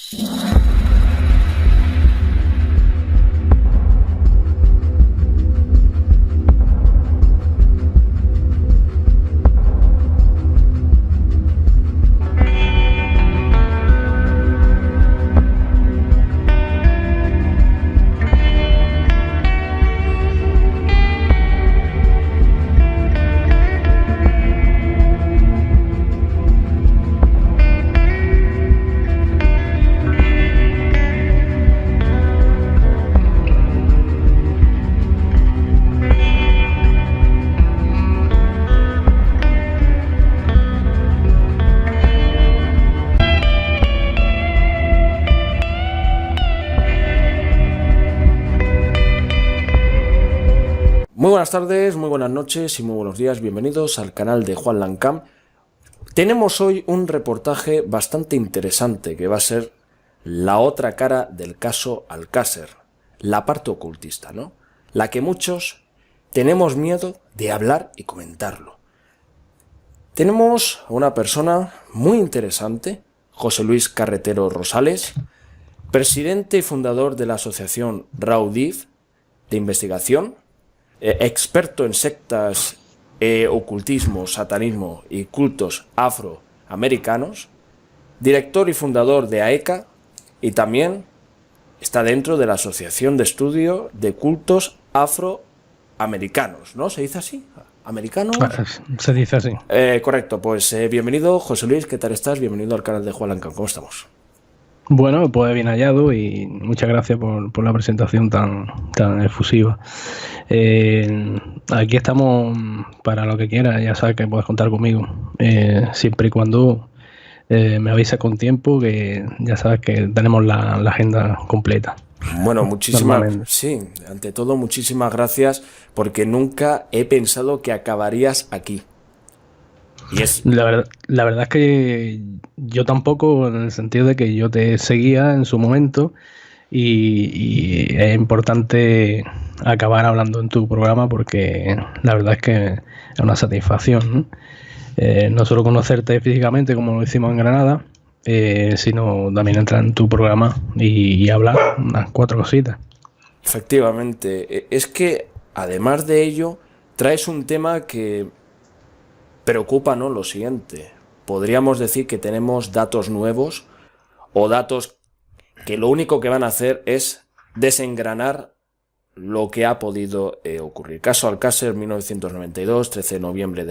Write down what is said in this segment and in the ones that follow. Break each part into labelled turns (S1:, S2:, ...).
S1: Muy buenas tardes, muy buenas noches y muy buenos días. Bienvenidos al canal de Juan Lancam. Tenemos hoy un reportaje bastante interesante que va a ser la otra cara del caso Alcácer, la parte ocultista, ¿no? La que muchos tenemos miedo de hablar y comentarlo. Tenemos a una persona muy interesante, José Luis Carretero Rosales, presidente y fundador de la asociación RAUDIF de investigación, experto en sectas, ocultismo, satanismo y cultos afroamericanos, director y fundador de AECA y también está dentro de la Asociación de Estudio de Cultos Afroamericanos, ¿no? ¿Se dice así? ¿Americanos?
S2: Se dice así.
S1: Correcto, pues bienvenido José Luis, ¿qué tal estás? Bienvenido al canal de Juan Lancam, ¿cómo estamos?
S2: Bueno, pues bien hallado y muchas gracias por la presentación tan efusiva. Aquí estamos para lo que quieras, ya sabes que puedes contar conmigo, siempre y cuando me avises con tiempo, que ya sabes que tenemos la agenda completa.
S1: Bueno, ante todo muchísimas gracias, porque nunca he pensado que acabarías aquí. Y
S2: la verdad es que yo tampoco, en el sentido de que yo te seguía en su momento y es importante acabar hablando en tu programa porque la verdad es que es una satisfacción, ¿no? No solo conocerte físicamente como lo hicimos en Granada, sino también entrar en tu programa y hablar unas 4 cositas.
S1: Efectivamente, es que además de ello traes un tema que preocupa, ¿no? Lo siguiente, podríamos decir que tenemos datos nuevos o datos que lo único que van a hacer es desengranar lo que ha podido ocurrir. Caso Alcácer, 1992, 13 de noviembre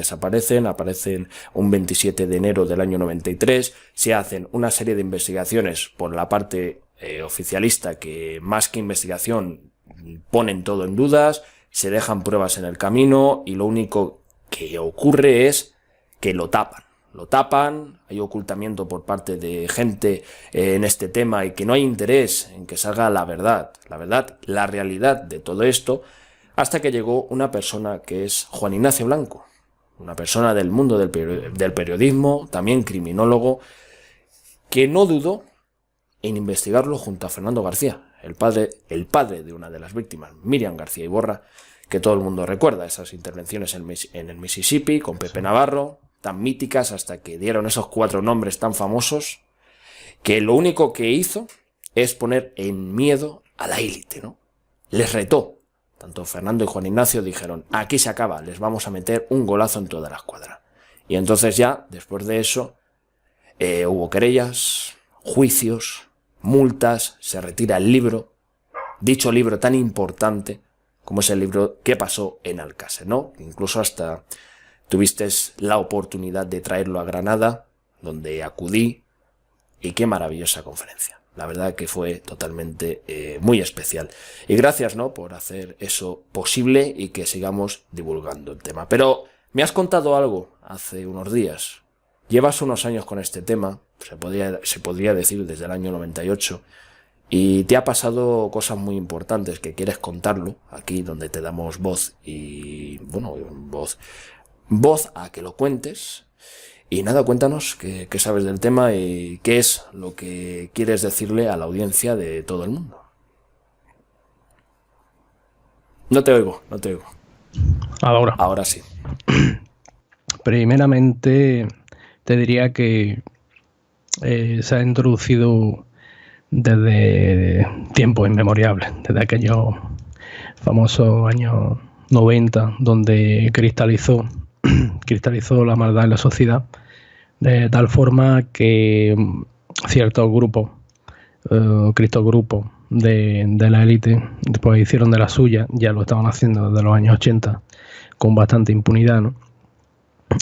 S1: aparecen un 27 de enero del año 93, se hacen una serie de investigaciones por la parte oficialista que más que investigación ponen todo en dudas, se dejan pruebas en el camino y lo único que ocurre es que lo tapan, hay ocultamiento por parte de gente en este tema y que no hay interés en que salga la verdad, la realidad de todo esto, hasta que llegó una persona que es Juan Ignacio Blanco, una persona del mundo del periodismo, también criminólogo, que no dudó en investigarlo junto a Fernando García, el padre de una de las víctimas, Miriam García Iborra, que todo el mundo recuerda, esas intervenciones en el Mississippi con Pepe Navarro, tan míticas hasta que dieron esos 4 nombres tan famosos, que lo único que hizo es poner en miedo a la élite, ¿no? Les retó. Tanto Fernando y Juan Ignacio dijeron, aquí se acaba, les vamos a meter un golazo en toda la escuadra. Y entonces ya, después de eso, hubo querellas, juicios, multas, se retira el libro, dicho libro tan importante como es el libro ¿Qué pasó en Alcácer?, ¿no? Incluso hasta tuviste la oportunidad de traerlo a Granada, donde acudí, y qué maravillosa conferencia. La verdad que fue totalmente muy especial. Y gracias, ¿no?, por hacer eso posible y que sigamos divulgando el tema. Pero me has contado algo hace unos días. Llevas unos años con este tema, se podría decir desde el año 98, y te ha pasado cosas muy importantes que quieres contarlo aquí donde te damos voz y, bueno, voz a que lo cuentes. Y nada, cuéntanos qué sabes del tema y qué es lo que quieres decirle a la audiencia de todo el mundo. No te oigo. Ahora sí.
S2: Primeramente te diría que se ha introducido desde tiempos inmemoriales, desde aquellos famosos años 90, donde cristalizó la maldad en la sociedad, de tal forma que ciertos grupos, criptogrupos de la élite, pues hicieron de la suya, ya lo estaban haciendo desde los años 80, con bastante impunidad, ¿no?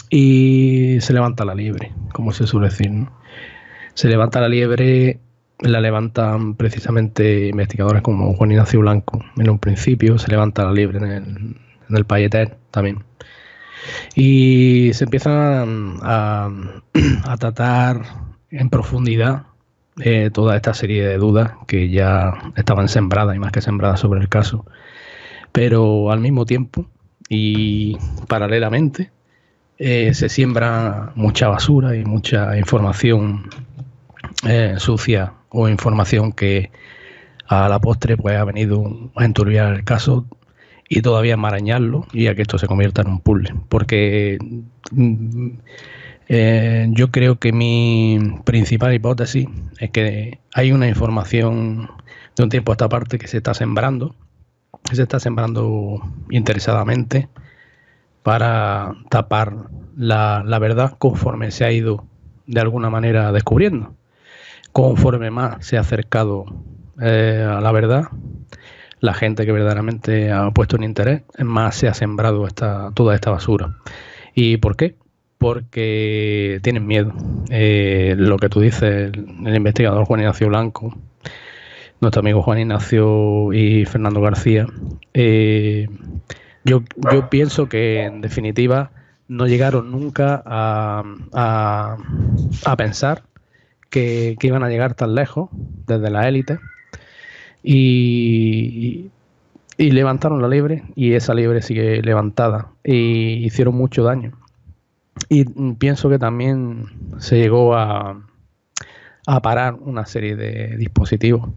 S2: Y se levanta la liebre, como se suele decir, ¿no? Se levanta la liebre, la levantan precisamente investigadores como Juan Ignacio Blanco. En un principio se levanta la liebre en el Payeter también. Y se empiezan a tratar en profundidad toda esta serie de dudas que ya estaban sembradas y más que sembradas sobre el caso. Pero al mismo tiempo y paralelamente se siembra mucha basura y mucha información sucia o información que a la postre pues ha venido a enturbiar el caso y todavía enmarañarlo y a que esto se convierta en un puzzle, porque yo creo que mi principal hipótesis es que hay una información de un tiempo a esta parte que se está sembrando interesadamente para tapar la verdad conforme se ha ido de alguna manera descubriendo. Conforme más se ha acercado a la verdad, la gente que verdaderamente ha puesto un interés, más se ha sembrado toda esta basura. ¿Y por qué? Porque tienen miedo. Lo que tú dices, el investigador Juan Ignacio Blanco, nuestro amigo Juan Ignacio y Fernando García, yo pienso que en definitiva no llegaron nunca a pensar que iban a llegar tan lejos desde la élite y levantaron la liebre, y esa liebre sigue levantada y hicieron mucho daño. Y pienso que también se llegó a parar una serie de dispositivos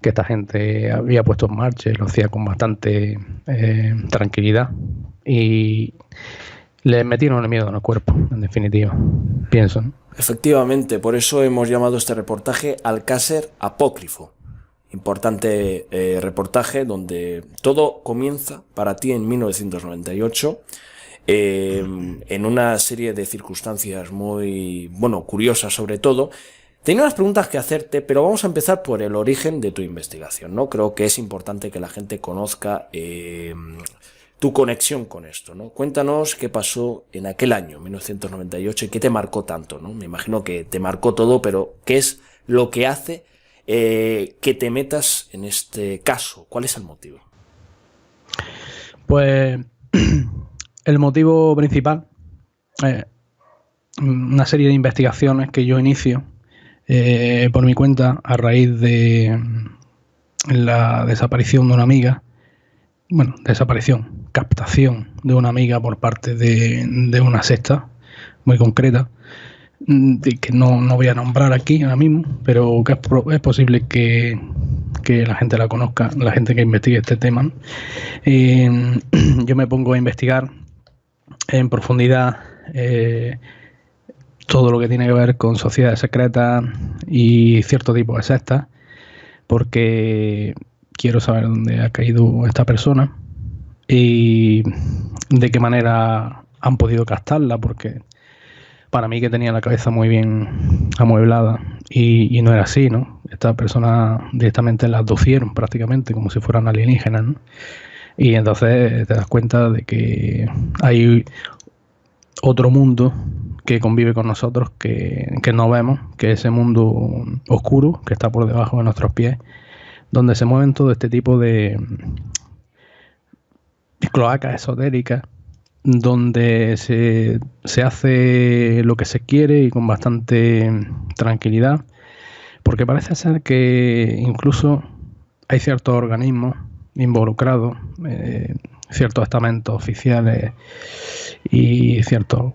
S2: que esta gente había puesto en marcha, y lo hacía con bastante tranquilidad, y le metieron el miedo en el cuerpo, en definitiva, pienso, ¿no?
S1: Efectivamente, por eso hemos llamado este reportaje Alcácer Apócrifo. Importante reportaje donde todo comienza para ti en 1998, en una serie de circunstancias muy, curiosas sobre todo. Tenía unas preguntas que hacerte, pero vamos a empezar por el origen de tu investigación, ¿no? Creo que es importante que la gente conozca tu conexión con esto, ¿no? Cuéntanos qué pasó en aquel año, 1998, y qué te marcó tanto, ¿no? Me imagino que te marcó todo, pero ¿qué es lo que hace que te metas en este caso? ¿Cuál es el motivo?
S2: Pues el motivo principal es una serie de investigaciones que yo inicio por mi cuenta a raíz de la desaparición de una amiga. Bueno, captación de una amiga por parte de una secta muy concreta, que no voy a nombrar aquí ahora mismo, pero que es posible que la gente la conozca, la gente que investigue este tema. Yo me pongo a investigar en profundidad todo lo que tiene que ver con sociedades secretas y cierto tipo de sectas, porque quiero saber dónde ha caído esta persona y de qué manera han podido captarla, porque para mí, que tenía la cabeza muy bien amueblada, y no era así, ¿no? Esta persona directamente la abducieron prácticamente como si fueran alienígenas, ¿no? Y entonces te das cuenta de que hay otro mundo que convive con nosotros que no vemos, que es ese mundo oscuro que está por debajo de nuestros pies, donde se mueven todo este tipo de cloacas esotéricas, donde se hace lo que se quiere y con bastante tranquilidad, porque parece ser que incluso hay ciertos organismos involucrados, ciertos estamentos oficiales y ciertos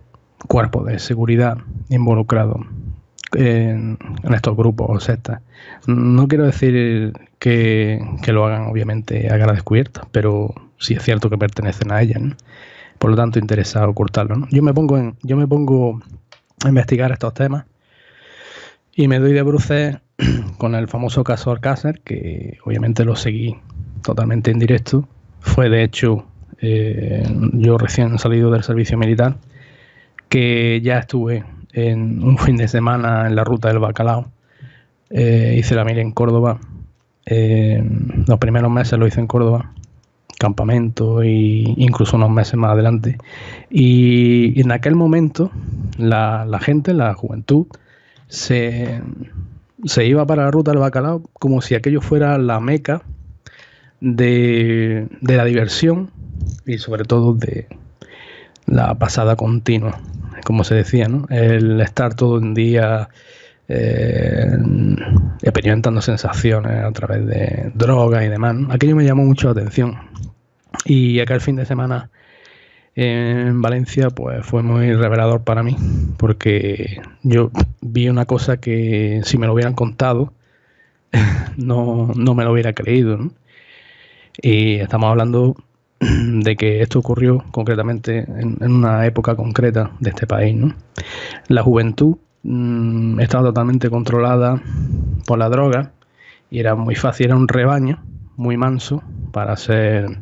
S2: cuerpos de seguridad involucrados en estos grupos o sectas. No quiero decir que lo hagan obviamente a cara descubierta, pero sí es cierto que pertenecen a ellas, ¿no? Por lo tanto, interesa ocultarlo, ¿no? Yo me pongo a investigar estos temas y me doy de bruces con el famoso caso Alcácer, que obviamente lo seguí totalmente en directo. Fue de hecho yo recién salido del servicio militar, que ya estuve en un fin de semana en la ruta del Bacalao. Hice la mili en Córdoba. Los primeros meses lo hice en Córdoba, campamento, e incluso unos meses más adelante. Y en aquel momento la gente, la juventud, se iba para la ruta del Bacalao como si aquello fuera la meca de la diversión y sobre todo de la pasada continua, como se decía, ¿no? El estar todo un día experimentando sensaciones a través de drogas y demás, ¿no? Aquello me llamó mucho la atención. Y aquel fin de semana en Valencia pues fue muy revelador para mí, porque yo vi una cosa que si me lo hubieran contado no me lo hubiera creído, ¿no? Y estamos hablando de que esto ocurrió concretamente en una época concreta de este país, ¿no? La juventud estaba totalmente controlada por la droga y era muy fácil, era un rebaño muy manso para ser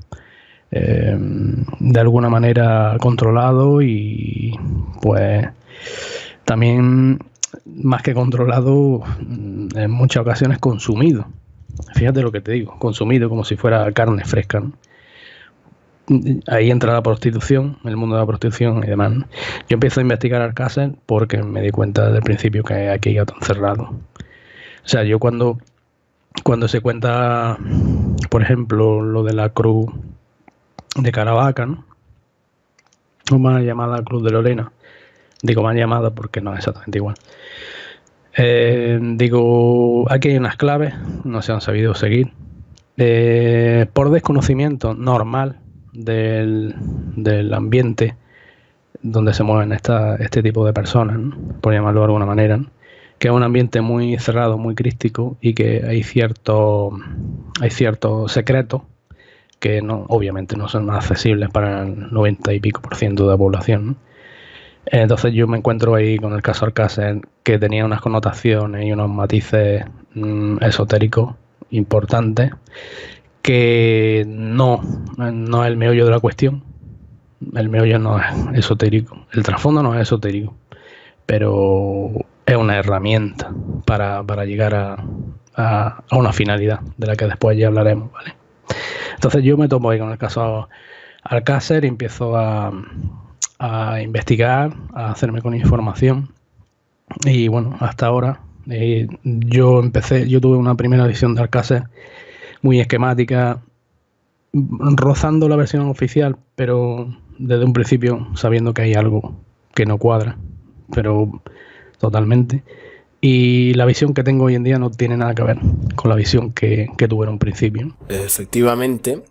S2: de alguna manera controlado y pues también más que controlado en muchas ocasiones consumido. Fíjate lo que te digo, consumido como si fuera carne fresca, ¿no? Ahí entra la prostitución, el mundo de la prostitución y demás, ¿no? Yo empiezo a investigar Alcácer porque me di cuenta desde el principio que aquí iba tan cerrado. O sea, yo cuando se cuenta, por ejemplo, lo de la cruz de Caravaca, ¿no? O más llamada Cruz de Lorena. Digo más llamada porque no es exactamente igual. Digo, aquí hay unas claves, no se han sabido seguir. Por desconocimiento normal del ambiente donde se mueven este tipo de personas, ¿no? Por llamarlo de alguna manera, ¿no? Que es un ambiente muy cerrado, muy crístico y que hay ciertos secretos que no, obviamente no son accesibles para el 90 y pico % de la población, ¿no? Entonces yo me encuentro ahí con el caso Alcácer, que tenía unas connotaciones y unos matices esotéricos importantes, que no es el meollo de la cuestión. El meollo no es esotérico, el trasfondo no es esotérico, pero es una herramienta para llegar a una finalidad de la que después ya hablaremos, ¿vale? Entonces yo me tomo ahí con el caso Alcácer y empiezo a investigar, a hacerme con información. Y bueno, hasta ahora yo tuve una primera visión de Alcácer muy esquemática, rozando la versión oficial, pero desde un principio sabiendo que hay algo que no cuadra, pero totalmente. Y la visión que tengo hoy en día no tiene nada que ver con la visión que tuve en un principio.
S1: Efectivamente,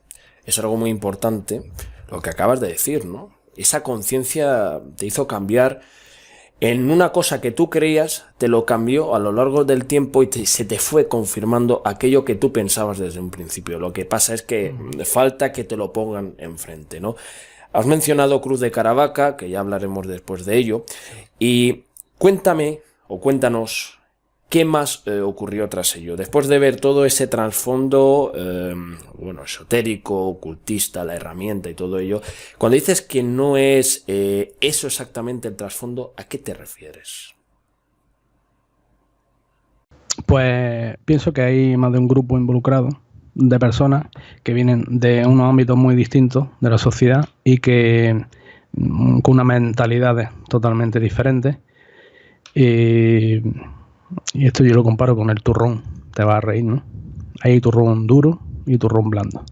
S1: es algo muy importante lo que acabas de decir, ¿no? Esa conciencia te hizo cambiar en una cosa que tú creías, te lo cambió a lo largo del tiempo y se te fue confirmando aquello que tú pensabas desde un principio. Lo que pasa es que falta que te lo pongan enfrente, ¿no? Has mencionado Cruz de Caravaca, que ya hablaremos después de ello, y cuéntanos qué más ocurrió tras ello. Después de ver todo ese trasfondo, esotérico, ocultista, la herramienta y todo ello, cuando dices que no es eso exactamente el trasfondo, ¿a qué te refieres?
S2: Pues pienso que hay más de un grupo involucrado de personas que vienen de unos ámbitos muy distintos de la sociedad y que con unas mentalidades totalmente diferentes. Y esto yo lo comparo con el turrón, te vas a reír, ¿no? Hay turrón duro y turrón blando.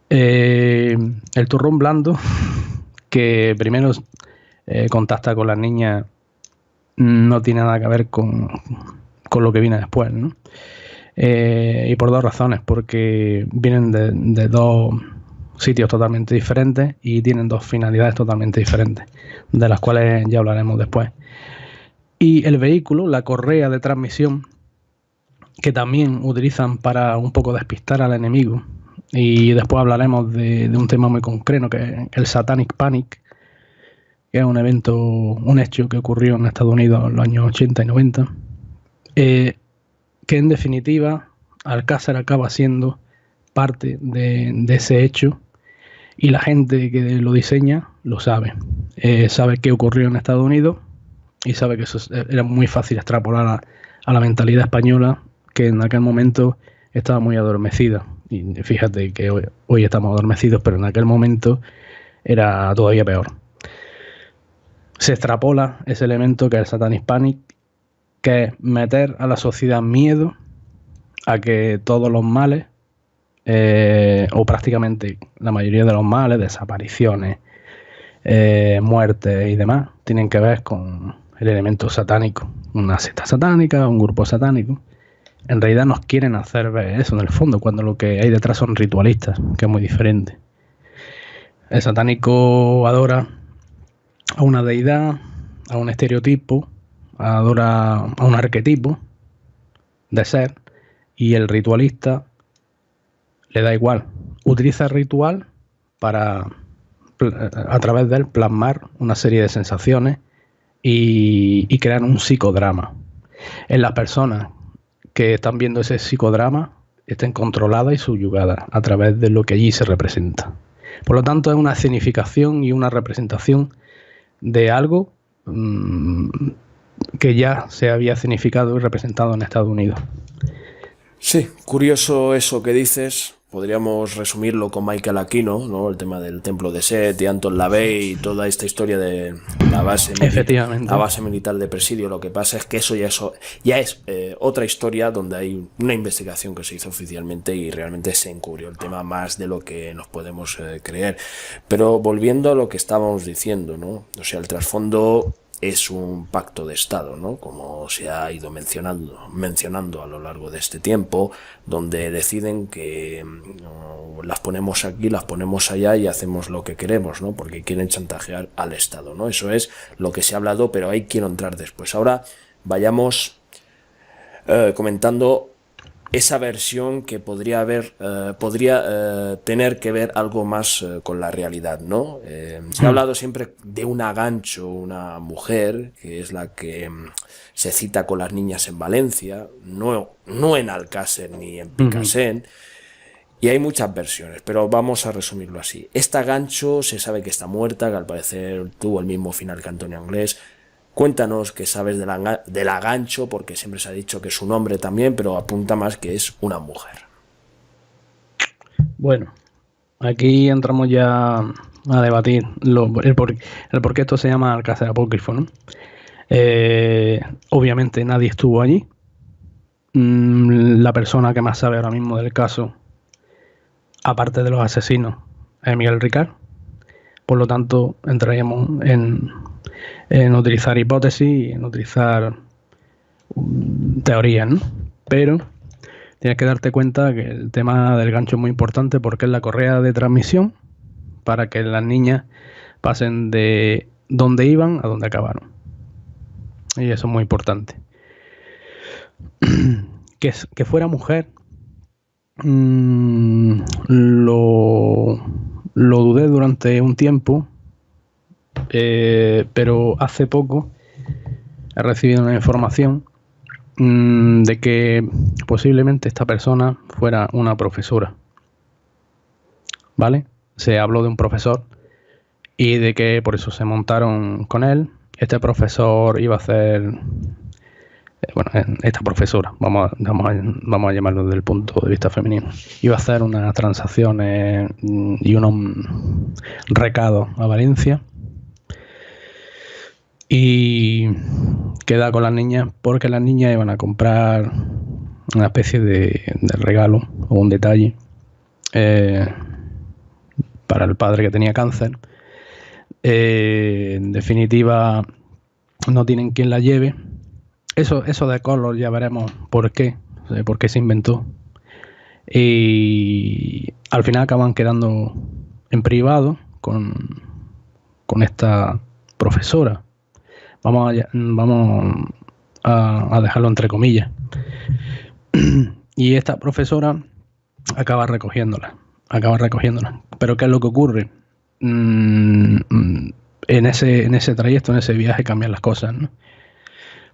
S2: El turrón blando, que primero contacta con las niñas, no tiene nada que ver con lo que viene después, ¿no? Y por dos razones, porque vienen de dos sitios totalmente diferentes y tienen dos finalidades totalmente diferentes, de las cuales ya hablaremos después. Y el vehículo, la correa de transmisión, que también utilizan para un poco despistar al enemigo. Y después hablaremos de un tema muy concreto, que es el Satanic Panic, que es un hecho que ocurrió en Estados Unidos en los años 80 y 90. que en definitiva Alcázar acaba siendo parte de ese hecho, y la gente que lo diseña lo sabe. Sabe qué ocurrió en Estados Unidos y sabe que eso era muy fácil extrapolar a la mentalidad española, que en aquel momento estaba muy adormecida. Y fíjate que hoy estamos adormecidos, pero en aquel momento era todavía peor. Se extrapola ese elemento que es el Satanic Panic, que es meter a la sociedad miedo a que todos los males, o prácticamente la mayoría de los males, desapariciones, muertes y demás, tienen que ver con el elemento satánico, una secta satánica, un grupo satánico. En realidad nos quieren hacer ver eso en el fondo, cuando lo que hay detrás son ritualistas, que es muy diferente. El satánico adora a una deidad, a un estereotipo, adora a un arquetipo de ser, y el ritualista le da igual. Utiliza el ritual para, a través de él, plasmar una serie de sensaciones y crear un psicodrama. En las personas que están viendo ese psicodrama estén controladas y subyugadas a través de lo que allí se representa. Por lo tanto, es una escenificación y una representación de algo que ya se había escenificado y representado en Estados Unidos.
S1: Sí, curioso eso que dices. Podríamos resumirlo con Michael Aquino, ¿no? El tema del templo de Set y Anton LaVey y toda esta historia de la base militar de Presidio. Lo que pasa es que eso ya es otra historia donde hay una investigación que se hizo oficialmente y realmente se encubrió el tema más de lo que nos podemos creer. Pero volviendo a lo que estábamos diciendo, ¿no? O sea, el trasfondo es un pacto de Estado, ¿no? Como se ha ido mencionando a lo largo de este tiempo, donde deciden que las ponemos aquí, las ponemos allá y hacemos lo que queremos, ¿no? Porque quieren chantajear al Estado, ¿no? Eso es lo que se ha hablado, pero ahí quiero entrar después. Ahora vayamos comentando esa versión que podría tener que ver algo más con la realidad, ¿no? Se ha hablado siempre de una gancho, una mujer, que es la que se cita con las niñas en Valencia, no en Alcácer ni en Picassent, y hay muchas versiones, pero vamos a resumirlo así. Esta gancho se sabe que está muerta, que al parecer tuvo el mismo final que Antonio Anglés. Cuéntanos qué sabes de la gancho, porque siempre se ha dicho que es un hombre también, pero apunta más que es una mujer.
S2: Bueno, aquí entramos ya a debatir el por qué esto se llama Alcázar Apócrifo, ¿no? Obviamente nadie estuvo allí. La persona que más sabe ahora mismo del caso, aparte de los asesinos, es Miguel Ricard. Por lo tanto, entraríamos en utilizar hipótesis y en utilizar teorías, ¿no? Pero tienes que darte cuenta que el tema del gancho es muy importante, porque es la correa de transmisión para que las niñas pasen de donde iban a donde acabaron. Y eso es muy importante. Que fuera mujer, lo dudé durante un tiempo, pero hace poco he recibido una información de que posiblemente esta persona fuera una profesora, ¿vale? Se habló de un profesor y de que por eso se montaron con él. Este profesor iba a hacer, esta profesora, vamos a llamarlo desde el punto de vista femenino, iba a hacer unas transacciones y unos recados a Valencia, y queda con las niñas porque las niñas iban a comprar una especie de regalo o un detalle para el padre que tenía cáncer. En definitiva, no tienen quien la lleve. Eso de color ya veremos por qué se inventó. Y al final acaban quedando en privado con esta profesora. Vamos a dejarlo entre comillas. Y esta profesora acaba recogiéndola. Pero ¿qué es lo que ocurre? En ese trayecto, en ese viaje, cambian las cosas, ¿no?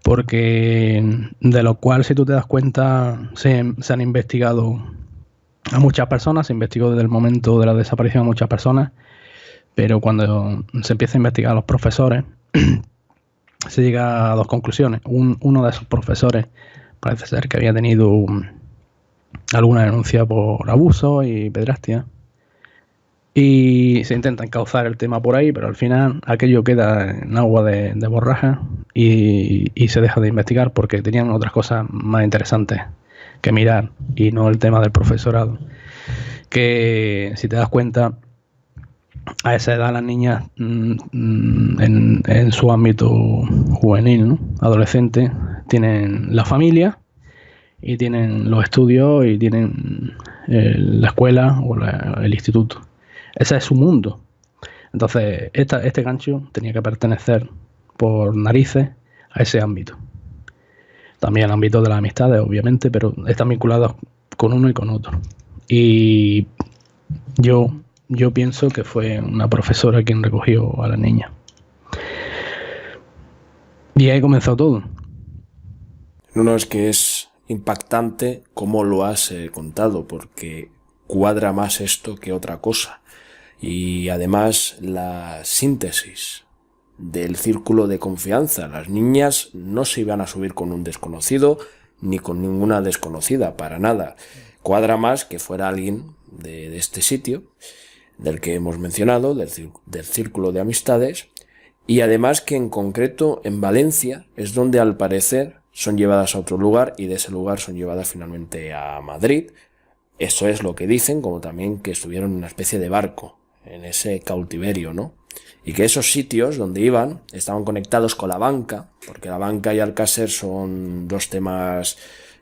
S2: porque de lo cual, si tú te das cuenta, se han investigado a muchas personas, se investigó desde el momento de la desaparición a muchas personas, pero cuando se empieza a investigar a los profesores, se llega a dos conclusiones. Uno de esos profesores parece ser que había tenido alguna denuncia por abuso y pederastia, y se intenta encauzar el tema por ahí, pero al final aquello queda en agua de borraja y se deja de investigar porque tenían otras cosas más interesantes que mirar y no el tema del profesorado, que si te das cuenta, a esa edad las niñas en su ámbito juvenil, ¿no?, adolescente, tienen la familia y tienen los estudios y tienen la escuela o el instituto. Ese es su mundo. Entonces este gancho tenía que pertenecer por narices a ese ámbito. También al ámbito de las amistades, obviamente, pero están vinculados con uno y con otro. Y yo pienso que fue una profesora quien recogió a la niña. Y ahí comenzó todo.
S1: No, es que es impactante cómo lo has contado, porque cuadra más esto que otra cosa. Y además la síntesis del círculo de confianza. Las niñas no se iban a subir con un desconocido ni con ninguna desconocida, para nada. Cuadra más que fuera alguien de este sitio, del que hemos mencionado, del círculo de amistades, y además que en concreto en Valencia es donde al parecer son llevadas a otro lugar y de ese lugar son llevadas finalmente a Madrid. Eso es lo que dicen, como también que estuvieron en una especie de barco en ese cautiverio, ¿no? Y que esos sitios donde iban estaban conectados con la banca, porque la banca y Alcácer son dos temas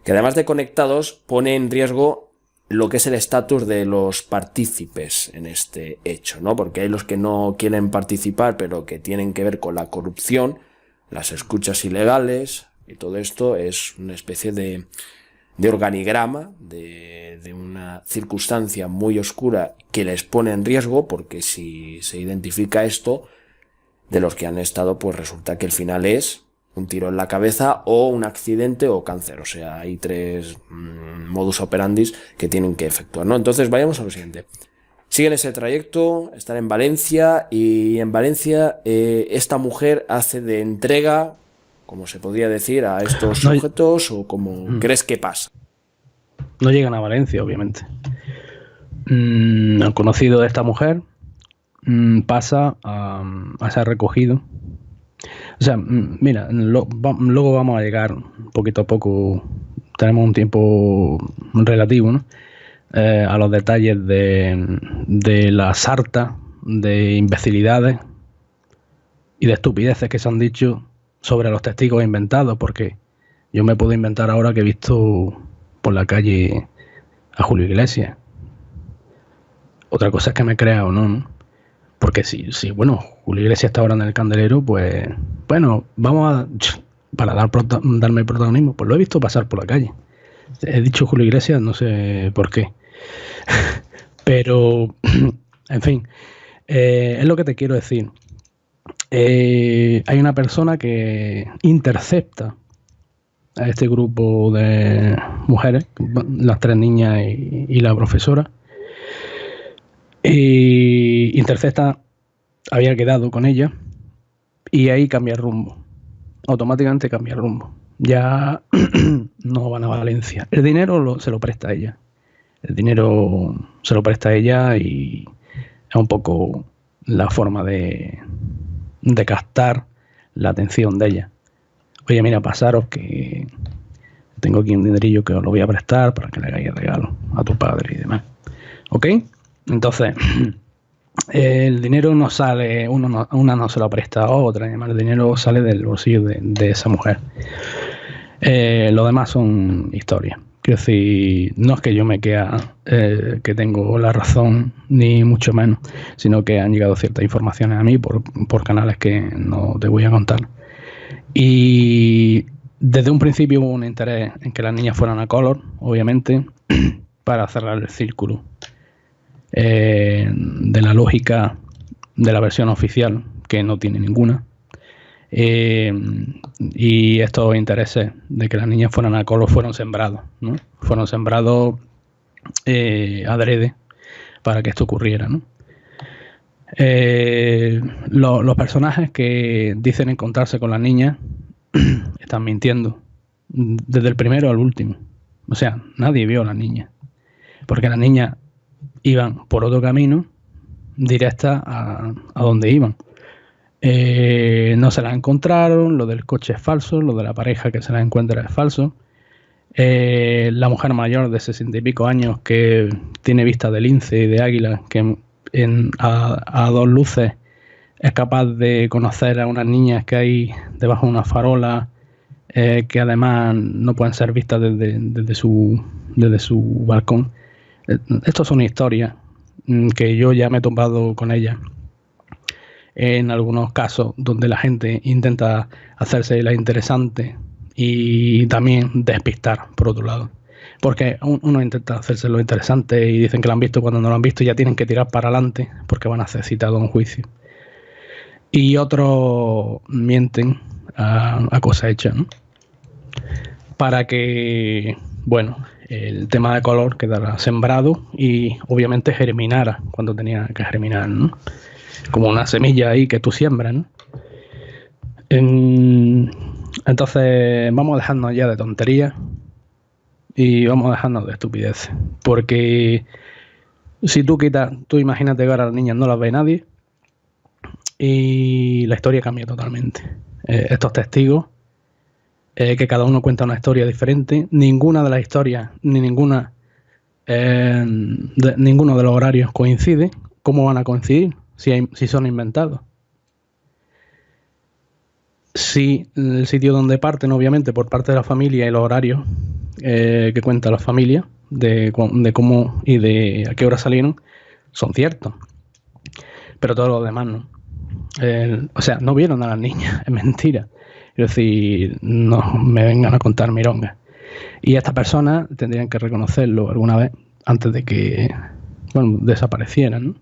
S1: que, además de conectados, pone en riesgo lo que es el estatus de los partícipes en este hecho, ¿no? Porque hay los que no quieren participar, pero que tienen que ver con la corrupción, las escuchas ilegales, y todo esto es una especie de organigrama, de una circunstancia muy oscura que les pone en riesgo, porque si se identifica esto, de los que han estado, pues resulta que el final es un tiro en la cabeza o un accidente o cáncer. O sea, hay tres modus operandis que tienen que efectuar, ¿no? Entonces vayamos a lo siguiente. Siguen ese trayecto, están en Valencia, y en Valencia esta mujer hace de entrega, como se podría decir, a estos sujetos, o como crees que pasa.
S2: No llegan a Valencia, obviamente. Han conocido de esta mujer, pasa a ser recogido. O sea, mira, luego vamos a llegar poquito a poco, tenemos un tiempo relativo, ¿no?, a los detalles de la sarta de imbecilidades y de estupideces que se han dicho sobre los testigos inventados, porque yo me puedo inventar ahora que he visto por la calle a Julio Iglesias. Otra cosa es que me crea o no, ¿no? Porque si bueno, Julio Iglesias está ahora en el candelero, pues bueno, para darme protagonismo, pues lo he visto pasar por la calle. He dicho Julio Iglesias, no sé por qué. Pero, en fin, es lo que te quiero decir. Hay una persona que intercepta a este grupo de mujeres, las tres niñas y la profesora, y intercepta, había quedado con ella, y ahí cambia el rumbo, automáticamente cambia el rumbo. Ya no van a Valencia. El dinero se lo presta a ella. El dinero se lo presta a ella y es un poco la forma de captar la atención de ella. Oye, mira, pasaros que tengo aquí un dinerillo que os lo voy a prestar para que le hagáis regalo a tu padre y demás. ¿Ok? Entonces, el dinero no sale, una no se lo presta a otra, además el dinero sale del bolsillo de esa mujer. Lo demás son historias. Quiero decir, no es que yo me crea que tengo la razón, ni mucho menos, sino que han llegado ciertas informaciones a mí por canales que no te voy a contar. Y desde un principio hubo un interés en que las niñas fueran a color, obviamente, para cerrar el círculo de la lógica de la versión oficial, que no tiene ninguna, Y estos intereses de que las niñas fueran a Color fueron sembrados, ¿no? Fueron sembrados adrede para que esto ocurriera, ¿no? Los personajes que dicen encontrarse con las niñas están mintiendo desde el primero al último. O sea, nadie vio a las niñas, porque las niñas iban por otro camino directa a donde iban. No se las encontraron, lo del coche es falso, lo de la pareja que se las encuentra es falso. La mujer mayor de 60 y pico años que tiene vista de lince y de águila, que a dos luces es capaz de conocer a unas niñas que hay debajo de una farola, que además no pueden ser vistas desde su balcón. Estas son historias que yo ya me he topado con ellas en algunos casos donde la gente intenta hacerse la interesante y también despistar, por otro lado. Porque uno intenta hacerse lo interesante y dicen que lo han visto cuando no lo han visto y ya tienen que tirar para adelante porque van a ser citados en juicio. Y otros mienten a cosa hecha, ¿no? Para que, bueno, el tema de Color quedara sembrado y obviamente germinara cuando tenía que germinar, ¿no? Como una semilla ahí que tú siembras, ¿no? Entonces vamos a dejarnos ya de tonterías y vamos a dejarnos de estupideces, porque si tú imagínate que ahora las niñas no las ve nadie y la historia cambia totalmente. Estos testigos, que cada uno cuenta una historia diferente, ninguna de las historias ni ninguno de los horarios coincide. ¿Cómo van a coincidir si son inventados? Si el sitio donde parten, obviamente, por parte de la familia y los horarios que cuenta la familia de cómo y de a qué hora salieron, son ciertos. Pero todo lo demás no. O sea, no vieron a las niñas, es mentira. Es decir, no me vengan a contar mirongas. Y estas personas tendrían que reconocerlo alguna vez antes de que, bueno, desaparecieran, ¿no?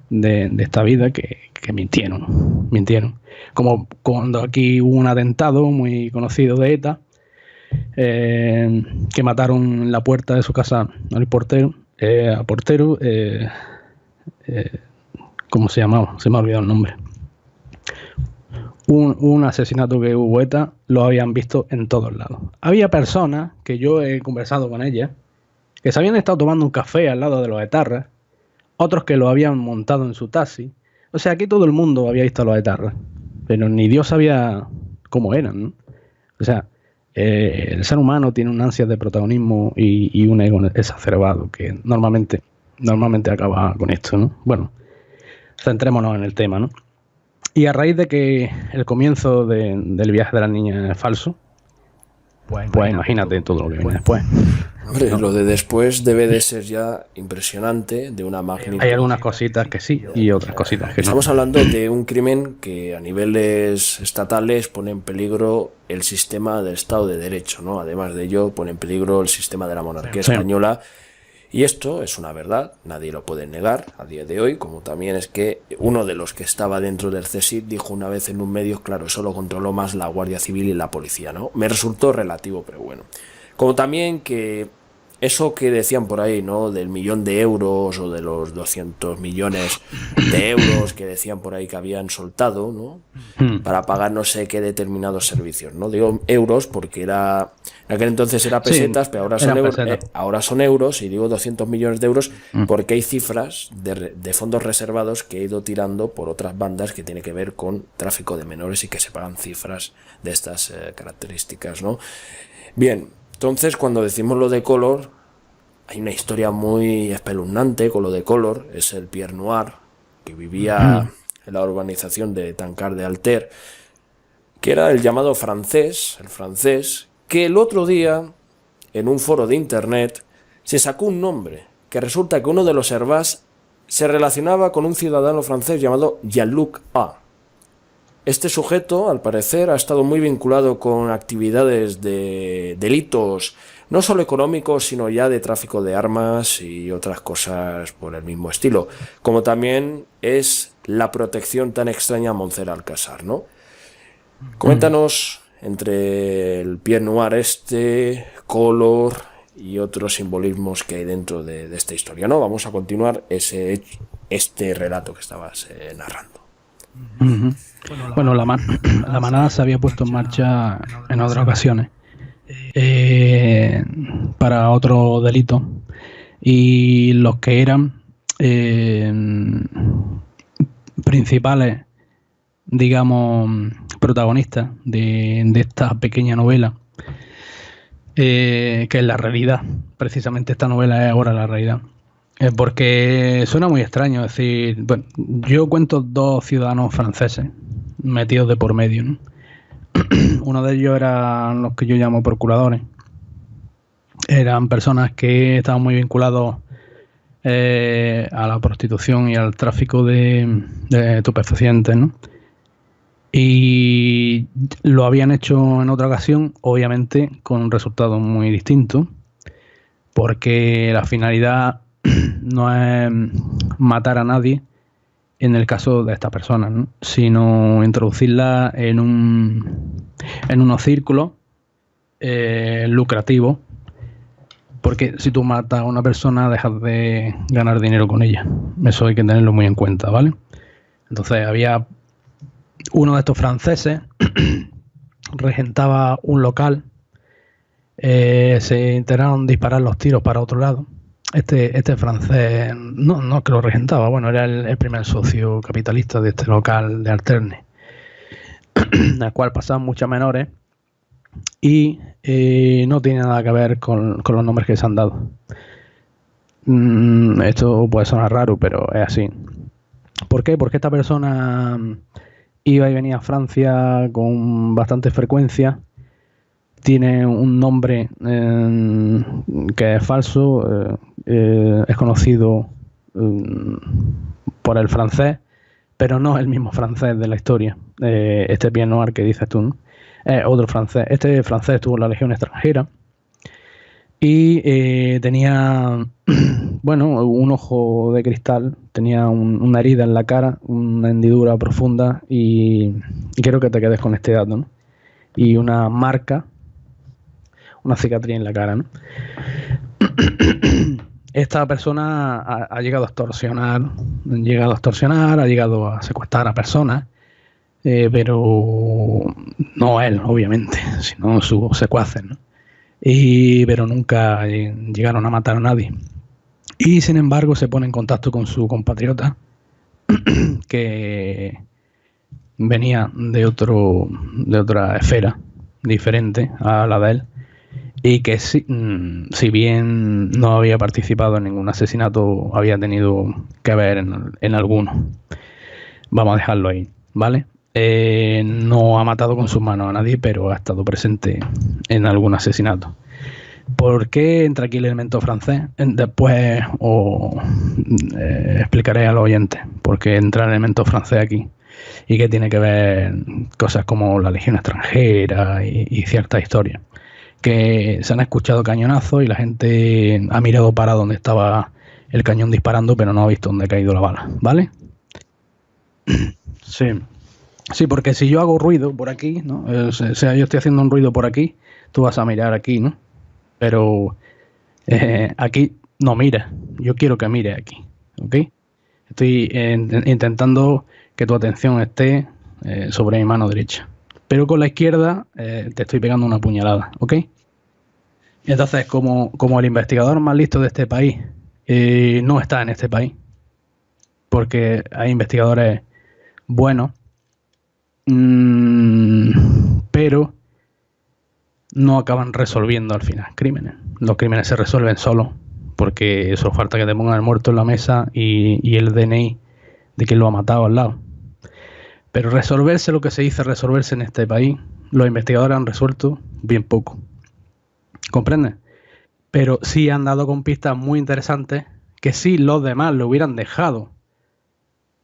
S2: De esta vida que mintieron. Como cuando aquí hubo un atentado muy conocido de ETA, que mataron en la puerta de su casa al portero, ¿cómo se llamaba? Se me ha olvidado el nombre. Un asesinato que hubo ETA lo habían visto en todos lados. Había personas que yo he conversado con ellas que se habían estado tomando un café al lado de los etarras, otros que lo habían montado en su taxi. O sea, aquí todo el mundo había visto a los etarras, pero ni Dios sabía cómo eran, ¿no? O sea, el ser humano tiene un ansia de protagonismo y un ego exacerbado que normalmente acaba con esto, ¿no? Bueno, centrémonos en el tema, ¿no? Y a raíz de que el comienzo del viaje de las niñas es falso, pues imagínate todo lo que viene después.
S1: Hombre, lo de después debe de ser ya impresionante, de una magnitud.
S2: Hay algunas cositas que sí y otras cositas que no.
S1: Estamos hablando de un crimen que a niveles estatales pone en peligro el sistema del Estado de Derecho, ¿no? Además de ello, pone en peligro el sistema de la monarquía española. Y esto es una verdad, nadie lo puede negar a día de hoy, como también es que uno de los que estaba dentro del CSIC dijo una vez en un medio, claro, eso lo controló más la Guardia Civil y la policía, ¿no? Me resultó relativo, pero bueno. Como también que eso que decían por ahí, ¿no? Del 1.000.000 de euros o de los 200 millones de euros que decían por ahí que habían soltado, ¿no? Para pagar no sé qué determinados servicios, ¿no? Digo euros porque en aquel entonces era pesetas, sí, pero ahora son euros, y digo 200 millones de euros porque hay cifras de fondos reservados que he ido tirando por otras bandas que tiene que ver con tráfico de menores y que se pagan cifras de estas características, ¿no? Bien. Entonces, cuando decimos lo de Color, hay una historia muy espeluznante con lo de Color. Es el Pierre Noir, que vivía en la urbanización de Tancard de Alter, que era el llamado francés, que el otro día, en un foro de internet, se sacó un nombre, que resulta que uno de los Hervás se relacionaba con un ciudadano francés llamado Jean-Luc A. Este sujeto, al parecer, ha estado muy vinculado con actividades de delitos, no solo económicos, sino ya de tráfico de armas y otras cosas por el mismo estilo, como también es la protección tan extraña a Montserrat Alcázar, ¿no? Coméntanos entre el Pied Noir Color y otros simbolismos que hay dentro de esta historia, ¿no? Vamos a continuar este relato que estabas narrando.
S2: Bueno, la manada se había puesto en marcha en otras ocasiones para otro delito, y los que eran principales, digamos, protagonistas de esta pequeña novela, que es la realidad. Precisamente esta novela es ahora la realidad. Porque suena muy extraño decir, bueno, yo cuento dos ciudadanos franceses metidos de por medio, ¿no? Uno de ellos eran los que yo llamo procuradores. Eran personas que estaban muy vinculados a la prostitución y al tráfico de estupefacientes, ¿no? Y lo habían hecho en otra ocasión, obviamente con un resultado muy distinto, porque la finalidad no es matar a nadie en el caso de estas personas, ¿no? Sino introducirla en unos círculos lucrativos, porque si tú matas a una persona dejas de ganar dinero con ella. Eso hay que tenerlo muy en cuenta, ¿vale? Entonces había uno de estos franceses regentaba un local, se intentaron disparar los tiros para otro lado. Este francés no que lo regentaba, bueno, era el primer socio capitalista de este local de Alterne, en el cual pasaban muchas menores y no tiene nada que ver con los nombres que se han dado. Esto puede sonar raro, pero es así. ¿Por qué? Porque esta persona iba y venía a Francia con bastante frecuencia. Tiene un nombre que es falso, es conocido por el francés, pero no es el mismo francés de la historia. Este Pied Noir que dices tú, ¿no? Otro francés. Este francés estuvo en la Legión extranjera y tenía, bueno, un ojo de cristal, tenía una herida en la cara, una hendidura profunda y quiero que te quedes con este dato, ¿no? Y una marca, una cicatriz en la cara, ¿no? Esta persona ha llegado a extorsionar, ha llegado a secuestrar a personas, pero no él, obviamente, sino sus secuaces, ¿no? Pero nunca llegaron a matar a nadie. Y sin embargo se pone en contacto con su compatriota, que venía de otra esfera diferente a la de él, y que si bien no había participado en ningún asesinato, había tenido que ver en alguno. Vamos a dejarlo ahí, ¿vale? No ha matado con sus manos a nadie, pero ha estado presente en algún asesinato. ¿Por qué entra aquí el elemento francés? Después explicaré a los oyentes por qué entra el elemento francés aquí y qué tiene que ver cosas como la Legión extranjera y ciertas historias. Que se han escuchado cañonazos y la gente ha mirado para donde estaba el cañón disparando, pero no ha visto dónde ha caído la bala, ¿vale? Sí, porque si yo hago ruido por aquí, ¿no? O sea, yo estoy haciendo un ruido por aquí, tú vas a mirar aquí, ¿no? Pero aquí no mira, yo quiero que mire aquí, ¿ok? Estoy intentando que tu atención esté sobre mi mano derecha, pero con la izquierda te estoy pegando una puñalada, ¿ok? Y entonces, como el investigador más listo de este país no está en este país, porque hay investigadores buenos, pero no acaban resolviendo al final crímenes. Los crímenes se resuelven solos, porque eso falta que te pongan el muerto en la mesa y el DNI de quien lo ha matado al lado. Pero resolverse, lo que se dice resolverse en este país, los investigadores han resuelto bien poco. ¿Comprendes? Pero sí han dado con pistas muy interesantes que si los demás lo hubieran dejado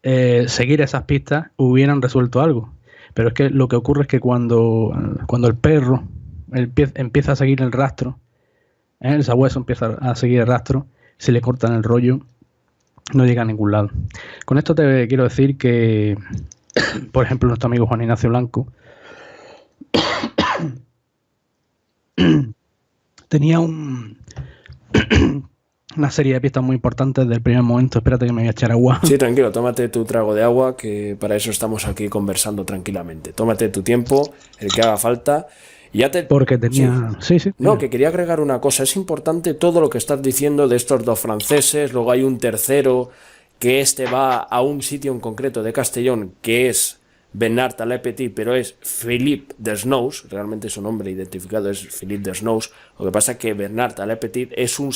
S2: seguir esas pistas, hubieran resuelto algo. Pero es que lo que ocurre es que cuando el perro empieza a seguir el rastro, el sabueso empieza a seguir el rastro, si le cortan el rollo, no llega a ningún lado. Con esto te quiero decir que, por ejemplo, nuestro amigo Juan Ignacio Blanco tenía una serie de pistas muy importantes del primer momento. Espérate que me voy a echar agua.
S1: Sí, tranquilo, tómate tu trago de agua, que para eso estamos aquí conversando tranquilamente. Tómate tu tiempo, el que haga falta. Y ya te...
S2: Porque tenía... Sí.
S1: No, que quería agregar una cosa. Es importante todo lo que estás diciendo de estos dos franceses. Luego hay un tercero que va a un sitio en concreto de Castellón, que es Bernard Taillepied, pero es Philippe Desnous. Realmente su nombre identificado es Philippe Desnous. Lo que pasa es que Bernard Taillepied es un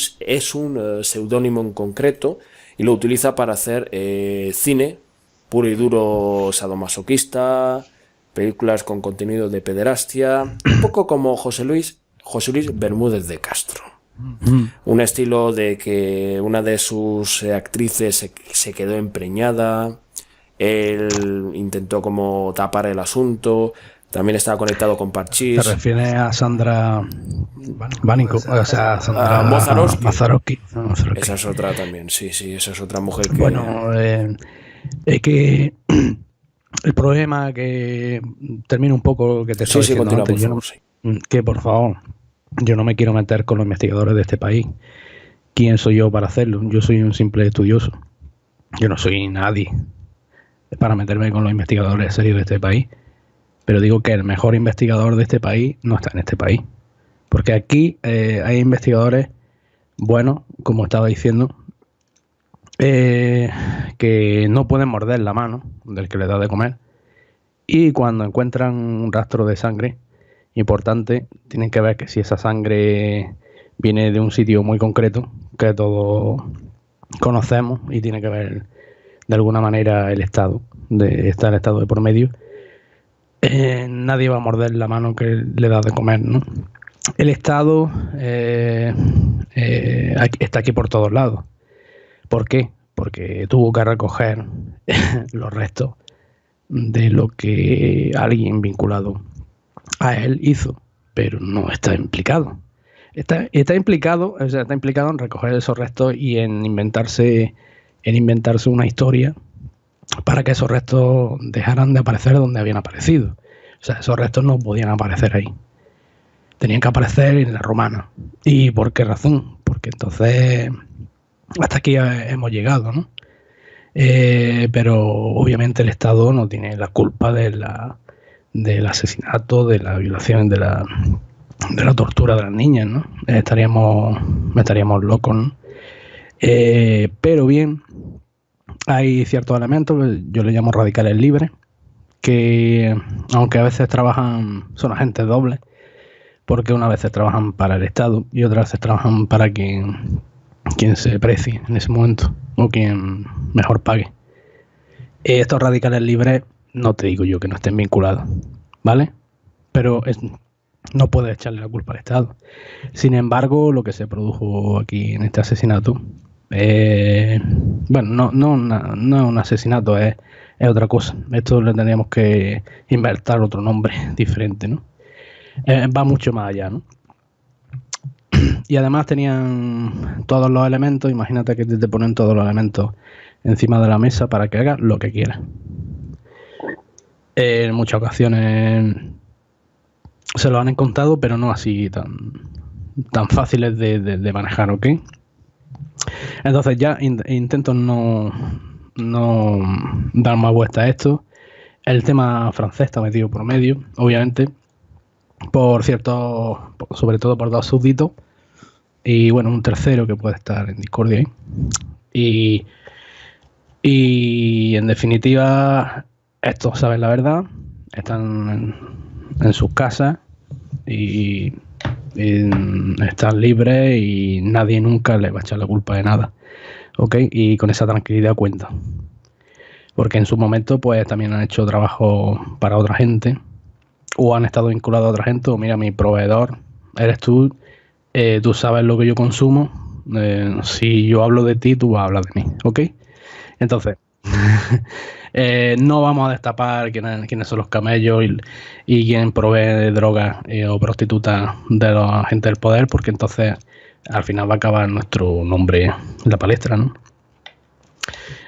S1: seudónimo en concreto y lo utiliza para hacer cine puro y duro sadomasoquista, películas con contenido de pederastia, un poco como José Luis Bermúdez de Castro. Un estilo de que una de sus actrices se quedó empreñada, él intentó como tapar el asunto, también estaba conectado con Parchís.
S2: ¿Te refieres a Sandra Bánico? O sea, Sandra
S1: Mazarowski. Esa es otra también, sí, esa es otra mujer que...
S2: Bueno, es que... El problema que termino un poco que te estaba diciendo antes, que por favor, yo no me quiero meter con los investigadores de este país. ¿Quién soy yo para hacerlo? Yo soy un simple estudioso. Yo no soy nadie para meterme con los investigadores serios de este país. Pero digo que el mejor investigador de este país no está en este país. Porque aquí hay investigadores buenos, como estaba diciendo, que no pueden morder la mano del que les da de comer, y cuando encuentran un rastro de sangre importante tienen que ver que si esa sangre viene de un sitio muy concreto que todos conocemos y tiene que ver de alguna manera el Estado, está el Estado de por medio, nadie va a morder la mano que le da de comer, ¿no? El Estado está aquí por todos lados. ¿Por qué? Porque tuvo que recoger los restos de lo que alguien vinculado a él hizo, pero no está implicado. Está implicado en recoger esos restos y en inventarse una historia para que esos restos dejaran de aparecer donde habían aparecido. O sea, esos restos no podían aparecer ahí. Tenían que aparecer en la Romana. ¿Y por qué razón? Porque entonces... Hasta aquí hemos llegado, ¿no? Pero obviamente el Estado no tiene la culpa del asesinato, de la violación, de la tortura de las niñas, ¿no? Estaríamos locos, ¿no? Pero bien, hay ciertos elementos que yo le llamo radicales libres, que aunque a veces son agentes dobles, porque unas veces trabajan para el Estado y otras veces trabajan para quien se precie en ese momento o quien mejor pague. Estos radicales libres no te digo yo que no estén vinculados, ¿vale? Pero no puedes echarle la culpa al Estado. Sin embargo, lo que se produjo aquí en este asesinato, bueno, no un asesinato, es otra cosa. Esto le tendríamos que inventar otro nombre diferente, ¿no? Va mucho más allá, ¿no? Y además tenían todos los elementos. Imagínate que te ponen todos los elementos encima de la mesa para que hagas lo que quieras. En muchas ocasiones se lo han encontrado, pero no así tan fáciles de manejar, ¿ok? Entonces ya intento no dar más vuelta a esto. El tema francés está metido por medio, obviamente, sobre todo por dos súbditos. Y bueno, un tercero que puede estar en discordia ahí. Y en definitiva, estos saben la verdad, están en sus casas y están libres y nadie nunca les va a echar la culpa de nada. ¿Ok? Y con esa tranquilidad cuenta. Porque en su momento pues también han hecho trabajo para otra gente o han estado vinculados a otra gente, o mira, mi proveedor eres tú. Tú sabes lo que yo consumo, si yo hablo de ti, tú vas a hablar de mí, ¿ok? Entonces, no vamos a destapar quiénes son los camellos y quién provee drogas o prostitutas de los agentes del poder, porque entonces al final va a acabar nuestro nombre en la palestra, ¿no?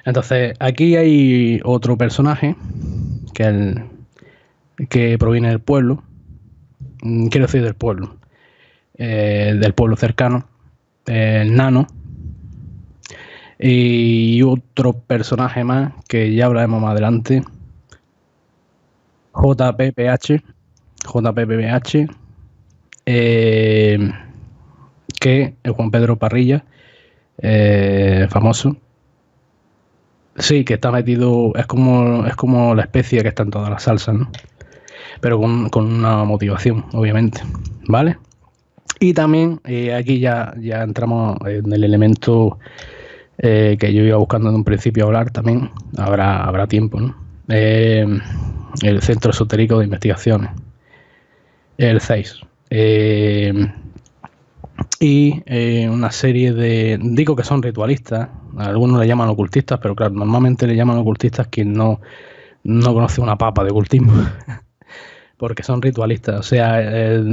S2: Entonces, aquí hay otro personaje que proviene del pueblo, quiero decir del pueblo cercano, el Nano, y otro personaje más que ya hablaremos más adelante, JPPH, que es Juan Pedro Parrilla, famoso. Sí, que está metido, es como la especie que está en todas las salsas, ¿no? Pero con una motivación, obviamente, ¿vale? Y también aquí ya entramos en el elemento que yo iba buscando en un principio hablar también, habrá tiempo, ¿no? El Centro Esotérico de Investigaciones, el CEIS. Y una serie digo que son ritualistas, algunos le llaman ocultistas, pero claro, normalmente le llaman ocultistas quien no conoce una papa de ocultismo, porque son ritualistas. O sea,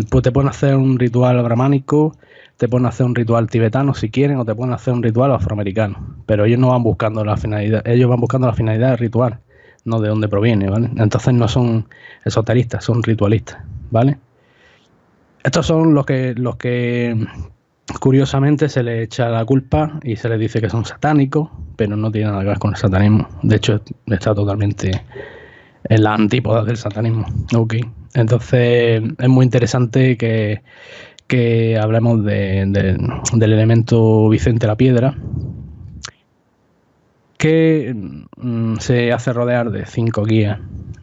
S2: pues te pueden hacer un ritual brahmánico, te pueden hacer un ritual tibetano si quieren, o te pueden hacer un ritual afroamericano, pero ellos no van buscando la finalidad, ellos van buscando la finalidad del ritual, no de dónde proviene, ¿vale? Entonces no son esoteristas, son ritualistas, ¿vale? Estos son los que curiosamente se les echa la culpa y se les dice que son satánicos, pero no tiene nada que ver con el satanismo. De hecho, está totalmente en la antípoda del satanismo. Okay. Entonces, es muy interesante que hablemos del elemento Vicente la Piedra, que se hace rodear de 5 guías,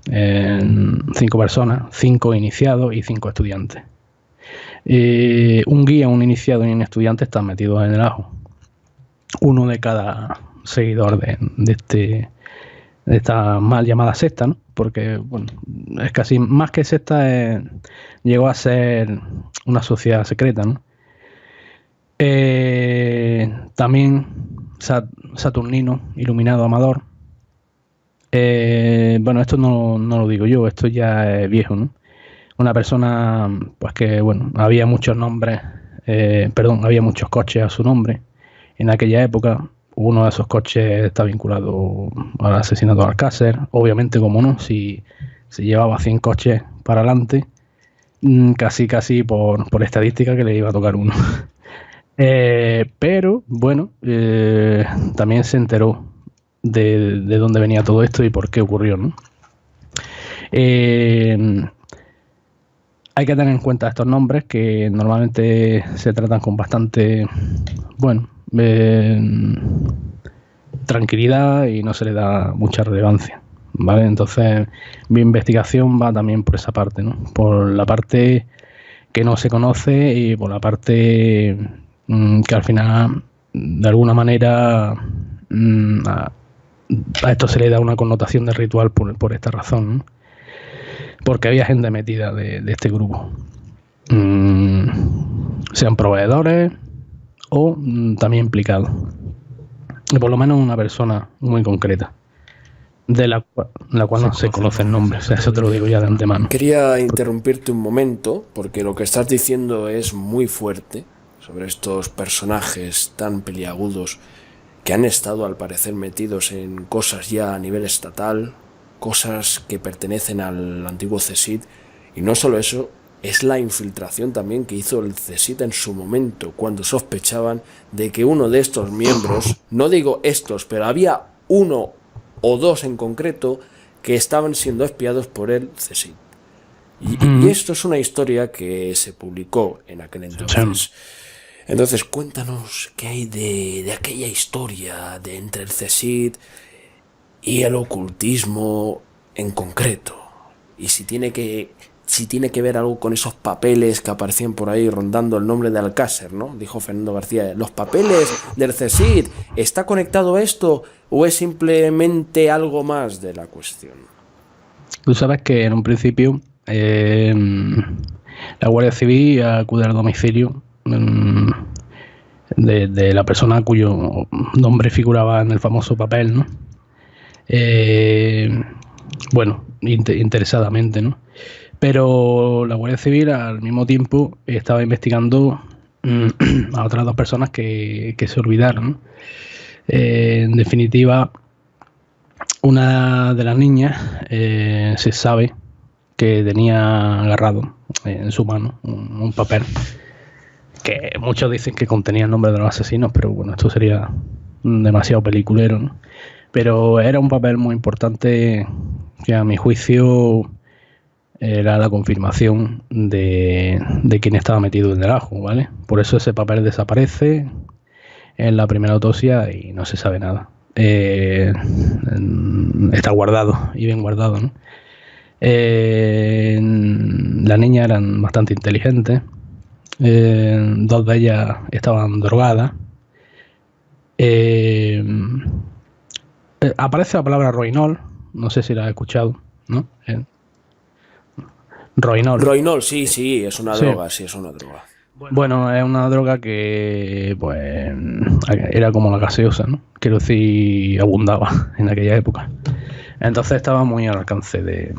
S2: 5 personas, 5 iniciados y 5 estudiantes. Un guía, un iniciado y un estudiante están metidos en el ajo. Uno de cada seguidor de esta mal llamada secta, ¿no? Porque, bueno, es casi más que secta, llegó a ser una sociedad secreta, ¿no? También Saturnino, iluminado amador. Bueno, esto no lo digo yo, esto ya es viejo, ¿no? Una persona, pues que, bueno, había muchos nombres, había muchos coches a su nombre en aquella época. Uno de esos coches está vinculado al asesinato de Alcácer, obviamente, como no, si se llevaba 100 coches para adelante, casi por estadística que le iba a tocar uno. Pero, bueno, también se enteró de dónde venía todo esto y por qué ocurrió, ¿no? Hay que tener en cuenta estos nombres que normalmente se tratan con bastante, bueno, tranquilidad y no se le da mucha relevancia, ¿vale? Entonces mi investigación va también por esa parte, ¿no? Por la parte que no se conoce y por la parte que al final, de alguna manera, a esto se le da una connotación de ritual por esta razón, ¿no? Porque había gente metida de este grupo, sean proveedores o también implicados, y por lo menos una persona muy concreta, de la cual no se conoce el nombre. O sea, eso te lo digo ya de antemano.
S1: Quería interrumpirte un momento, porque lo que estás diciendo es muy fuerte sobre estos personajes tan peliagudos que han estado al parecer metidos en cosas ya a nivel estatal, cosas que pertenecen al antiguo CSIC. Y no solo eso, es la infiltración también que hizo el CSIC en su momento, cuando sospechaban de que uno de estos miembros, no digo estos, pero había uno o dos en concreto que estaban siendo espiados por el CSIC. Y esto es una historia que se publicó en aquel entonces. Entonces, cuéntanos qué hay de aquella historia de entre el CSIC y el ocultismo en concreto, y si tiene que ver algo con esos papeles que aparecían por ahí rondando el nombre de Alcácer, ¿no? Dijo Fernando García, los papeles del CSIC, ¿está conectado esto o es simplemente algo más de la cuestión?
S2: Tú sabes que en un principio la Guardia Civil acude al domicilio de la persona cuyo nombre figuraba en el famoso papel, ¿no? Bueno, interesadamente, ¿no? Pero la Guardia Civil al mismo tiempo estaba investigando a otras 2 personas que se olvidaron, ¿no? En definitiva, una de las niñas se sabe que tenía agarrado en su mano un papel que muchos dicen que contenía el nombre de los asesinos, pero bueno, esto sería demasiado peliculero, ¿no? Pero era un papel muy importante que a mi juicio era la confirmación de quién estaba metido en el ajo, ¿vale? Por eso ese papel desaparece en la primera autopsia y no se sabe nada. Está guardado y bien guardado, ¿no? Las niñas eran bastante inteligentes. Dos de ellas estaban drogadas. Aparece la palabra Roinol, no sé si la has escuchado, ¿no?
S1: Roinol, sí, es una droga, sí, es una droga.
S2: Bueno, es una droga que pues era como la gaseosa, ¿no? Quiero decir, abundaba en aquella época. Entonces estaba muy al alcance de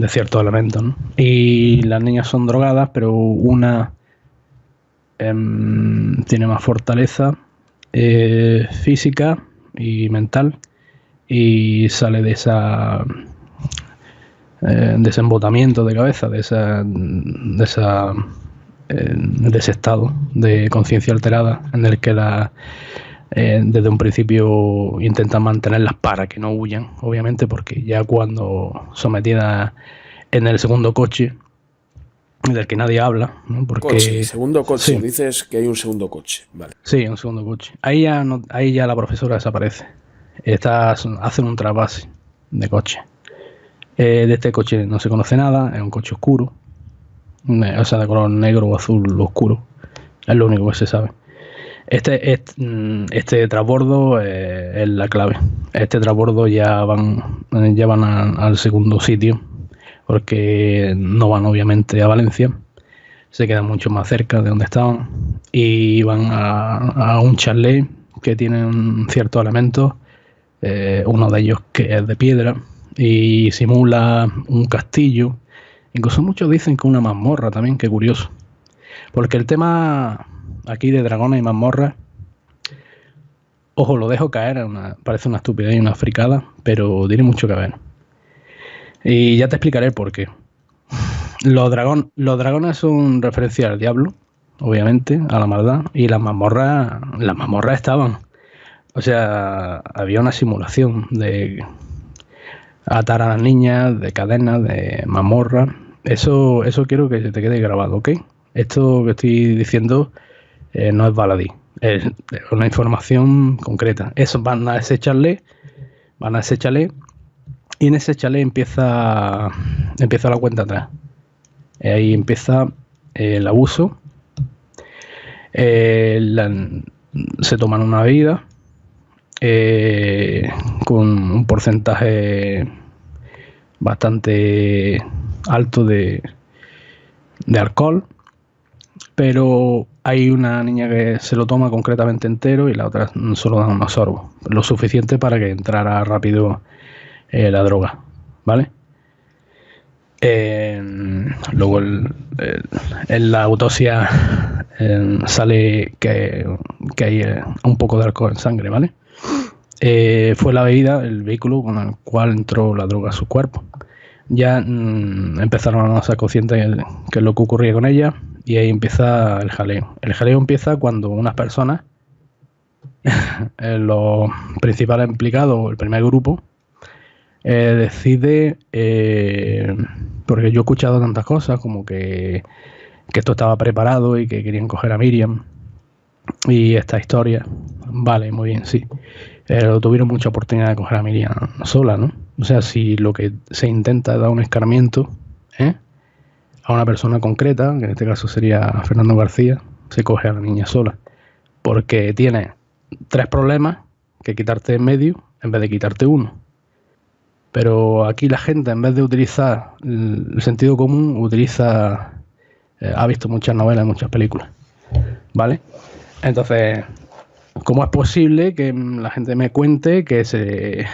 S2: ciertos elementos, ¿no? Y las niñas son drogadas, pero una tiene más fortaleza física y mental y sale de ese embotamiento de cabeza, de ese estado de conciencia alterada en el que desde un principio intentan mantenerlas para que no huyan, obviamente, porque ya cuando sometidas en el segundo coche, del que nadie habla, ¿no? Porque
S1: segundo coche,
S2: sí.
S1: Dices que hay un segundo coche, vale.
S2: Sí, un segundo coche. Ahí ya la profesora desaparece. Hacen un trasvase de coche. De este coche no se conoce nada, es un coche oscuro, o sea, de color negro o azul oscuro, es lo único que se sabe. Este transbordo es la clave. Este transbordo ya van al segundo sitio, porque no van obviamente a Valencia, se quedan mucho más cerca de donde estaban y van a un chalet que tiene ciertos elementos, uno de ellos que es de piedra y simula un castillo. Incluso muchos dicen que una mazmorra también, qué curioso. Porque el tema aquí de dragones y mazmorras, ojo, lo dejo caer, parece una estupidez y una fricada, pero tiene mucho que ver. Y ya te explicaré por qué. Los dragones son referencia al diablo, obviamente, a la maldad, y las mazmorras estaban. O sea, había una simulación de atar a las niñas, de cadenas, de mazmorras. Eso quiero que se te quede grabado, ¿ok? Esto que estoy diciendo no es baladí, es una información concreta. Van a ese chalet y en ese chalet empieza la cuenta atrás. Ahí empieza el abuso. Se toman una bebida con un porcentaje bastante alto de alcohol, pero hay una niña que se lo toma concretamente entero y la otra solo da unos sorbos, lo suficiente para que entrara rápido la droga, ¿vale? Luego en la autopsia sale que hay un poco de alcohol en sangre, ¿vale? Fue la bebida, el vehículo con el cual entró la droga a su cuerpo. Ya empezaron a ser conscientes de qué es lo que ocurría con ella y ahí empieza el jaleo. El jaleo empieza cuando unas personas, los principales implicados, el primer grupo, decide, porque yo he escuchado tantas cosas como que esto estaba preparado y que querían coger a Miriam y esta historia, vale, muy bien, sí, pero tuvieron mucha oportunidad de coger a Miriam sola, ¿no? O sea, si lo que se intenta es dar un escarmiento a una persona concreta, que en este caso sería Fernando García, se coge a la niña sola, porque tiene 3 problemas que quitarte en medio en vez de quitarte uno. Pero aquí la gente, en vez de utilizar el sentido común, ha visto muchas novelas y muchas películas, ¿vale? Entonces, ¿cómo es posible que la gente me cuente que se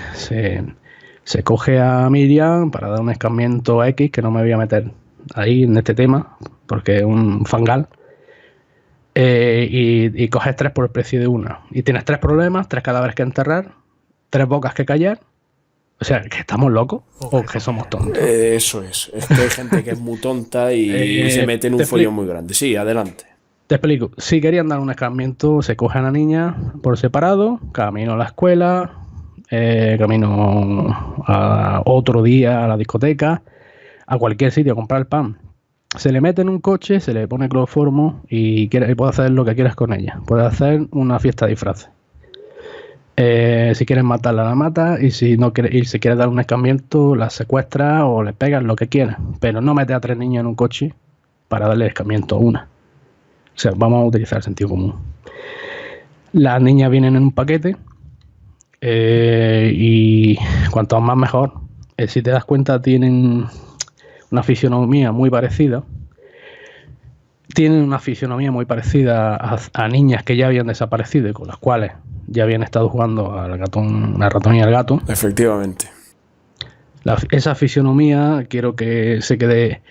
S2: coge a Miriam para dar un escarmiento X, que no me voy a meter ahí en este tema, porque es un fangal, y coges 3 por el precio de una? Y tienes 3 problemas, 3 cadáveres que enterrar, 3 bocas que callar. O sea, ¿que estamos locos o que somos tontos?
S1: Eso es que hay gente que es muy tonta y se mete en un follón muy grande. Sí, adelante.
S2: Te explico. Si querían dar un escarmiento, se coge a la niña por separado, camino a la escuela, camino a otro día a la discoteca, a cualquier sitio a comprar el pan. Se le mete en un coche, se le pone cloroformo y puede hacer lo que quieras con ella. Puede hacer una fiesta de disfraces. Si quieres matarla, la mata, y si no quiere, y si quieres dar un escarmiento, la secuestra o le pegas, lo que quieras. Pero no metes a 3 niñas en un coche para darle escarmiento a una. O sea, vamos a utilizar el sentido común. Las niñas vienen en un paquete y cuanto más mejor. Si te das cuenta, tienen una fisionomía muy parecida. Tienen una fisionomía muy parecida a niñas que ya habían desaparecido y con las cuales ya habían estado jugando al ratón y al gato.
S1: Efectivamente.
S2: Esa fisionomía quiero que se quede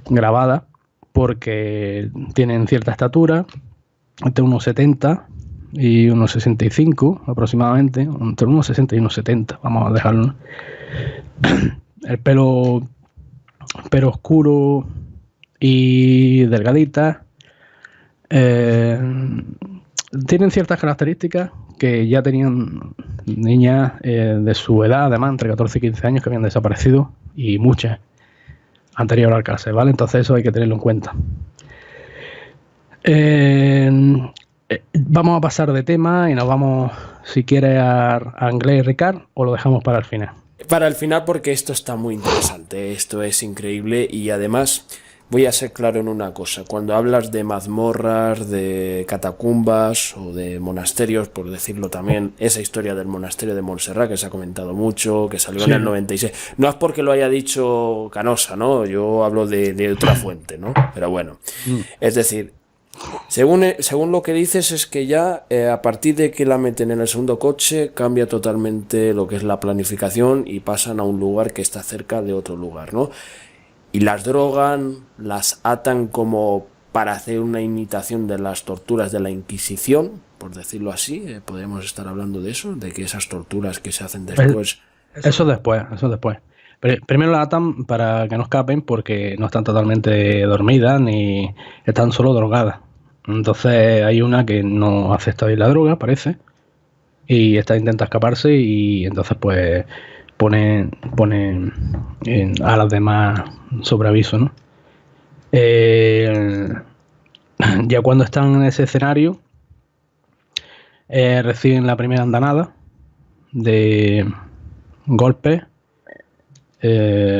S2: grabada porque tienen cierta estatura, entre unos 70 y unos 65 aproximadamente, entre unos 60 y unos 70, vamos a dejarlo. El pelo oscuro y delgadita. Tienen ciertas características que ya tenían niñas de su edad, además, entre 14 y 15 años, que habían desaparecido, y muchas anterior al cárcel, ¿vale? Entonces eso hay que tenerlo en cuenta. Vamos a pasar de tema y nos vamos, si quieres, a Anglais y Ricard, o lo dejamos para el final.
S1: Para el final, porque esto está muy interesante, esto es increíble y además voy a ser claro en una cosa. Cuando hablas de mazmorras, de catacumbas o de monasterios, por decirlo también, esa historia del monasterio de Montserrat que se ha comentado mucho, que salió en el 96, no es porque lo haya dicho Canosa, ¿no? Yo hablo de otra fuente, ¿no? Pero bueno, es decir, según lo que dices es que ya a partir de que la meten en el segundo coche cambia totalmente lo que es la planificación y pasan a un lugar que está cerca de otro lugar, ¿no? Y las drogan, las atan como para hacer una imitación de las torturas de la Inquisición, por decirlo así. Podríamos estar hablando de eso, de que esas torturas que se hacen después...
S2: Eso después. Primero la atan para que no escapen porque no están totalmente dormidas ni están solo drogadas. Entonces hay una que no acepta bien la droga, parece, y esta intenta escaparse y entonces pues pone a las demás sobre aviso, ¿no? Ya cuando están en ese escenario reciben la primera andanada de golpes,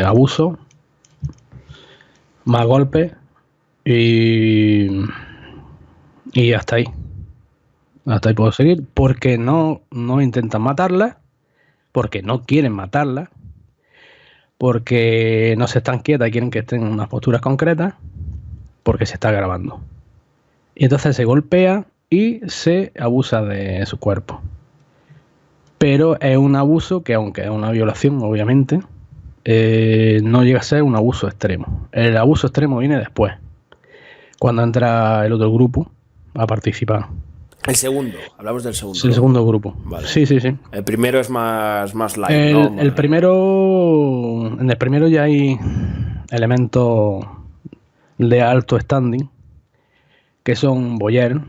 S2: abuso, más golpes y hasta ahí puedo seguir, porque no intentan matarla, porque no quieren matarla, porque no se están quietas y quieren que estén en unas posturas concretas, porque se está grabando. Y entonces se golpea y se abusa de su cuerpo. Pero es un abuso que, aunque es una violación, obviamente, no llega a ser un abuso extremo. El abuso extremo viene después, cuando entra el otro grupo a participar.
S1: El segundo, hablamos del segundo.
S2: Sí, el segundo grupo.
S1: Vale.
S2: Sí.
S1: El primero es más light, ¿no?
S2: En el primero ya hay elementos de alto standing, que son voyeur.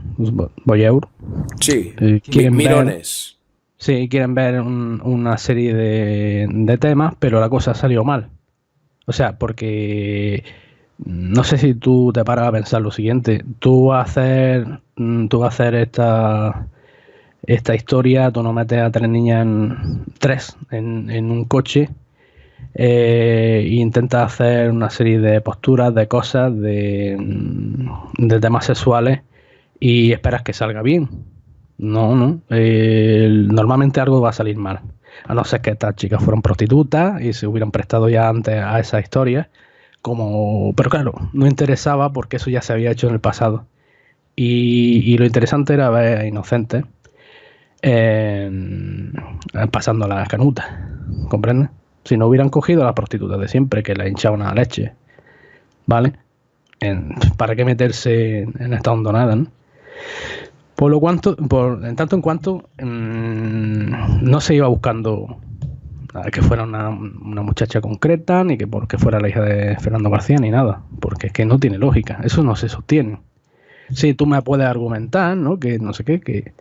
S1: Sí,
S2: Quieren
S1: mirones.
S2: quieren ver una serie de temas, pero la cosa salió mal. O sea, porque... No sé si tú te paras a pensar lo siguiente. Tú vas a hacer esta historia, tú no metes a 3 niñas en un coche e intentas hacer una serie de posturas, de cosas, de temas sexuales y esperas que salga bien. No. Normalmente algo va a salir mal. A no ser que estas chicas fueran prostitutas y se hubieran prestado ya antes a esa historia. Pero claro, no interesaba porque eso ya se había hecho en el pasado y lo interesante era ver a inocentes pasando las canutas, ¿comprendes? Si no hubieran cogido a las prostitutas de siempre que le hinchaban a la leche, ¿vale? ¿Para qué meterse en esta hondonada, ¿no? En tanto en cuanto no se iba buscando que fuera una muchacha concreta, ni que porque fuera la hija de Fernando García, ni nada, porque es que no tiene lógica, eso no se sostiene. Sí, tú me puedes argumentar, ¿no? Que no sé qué,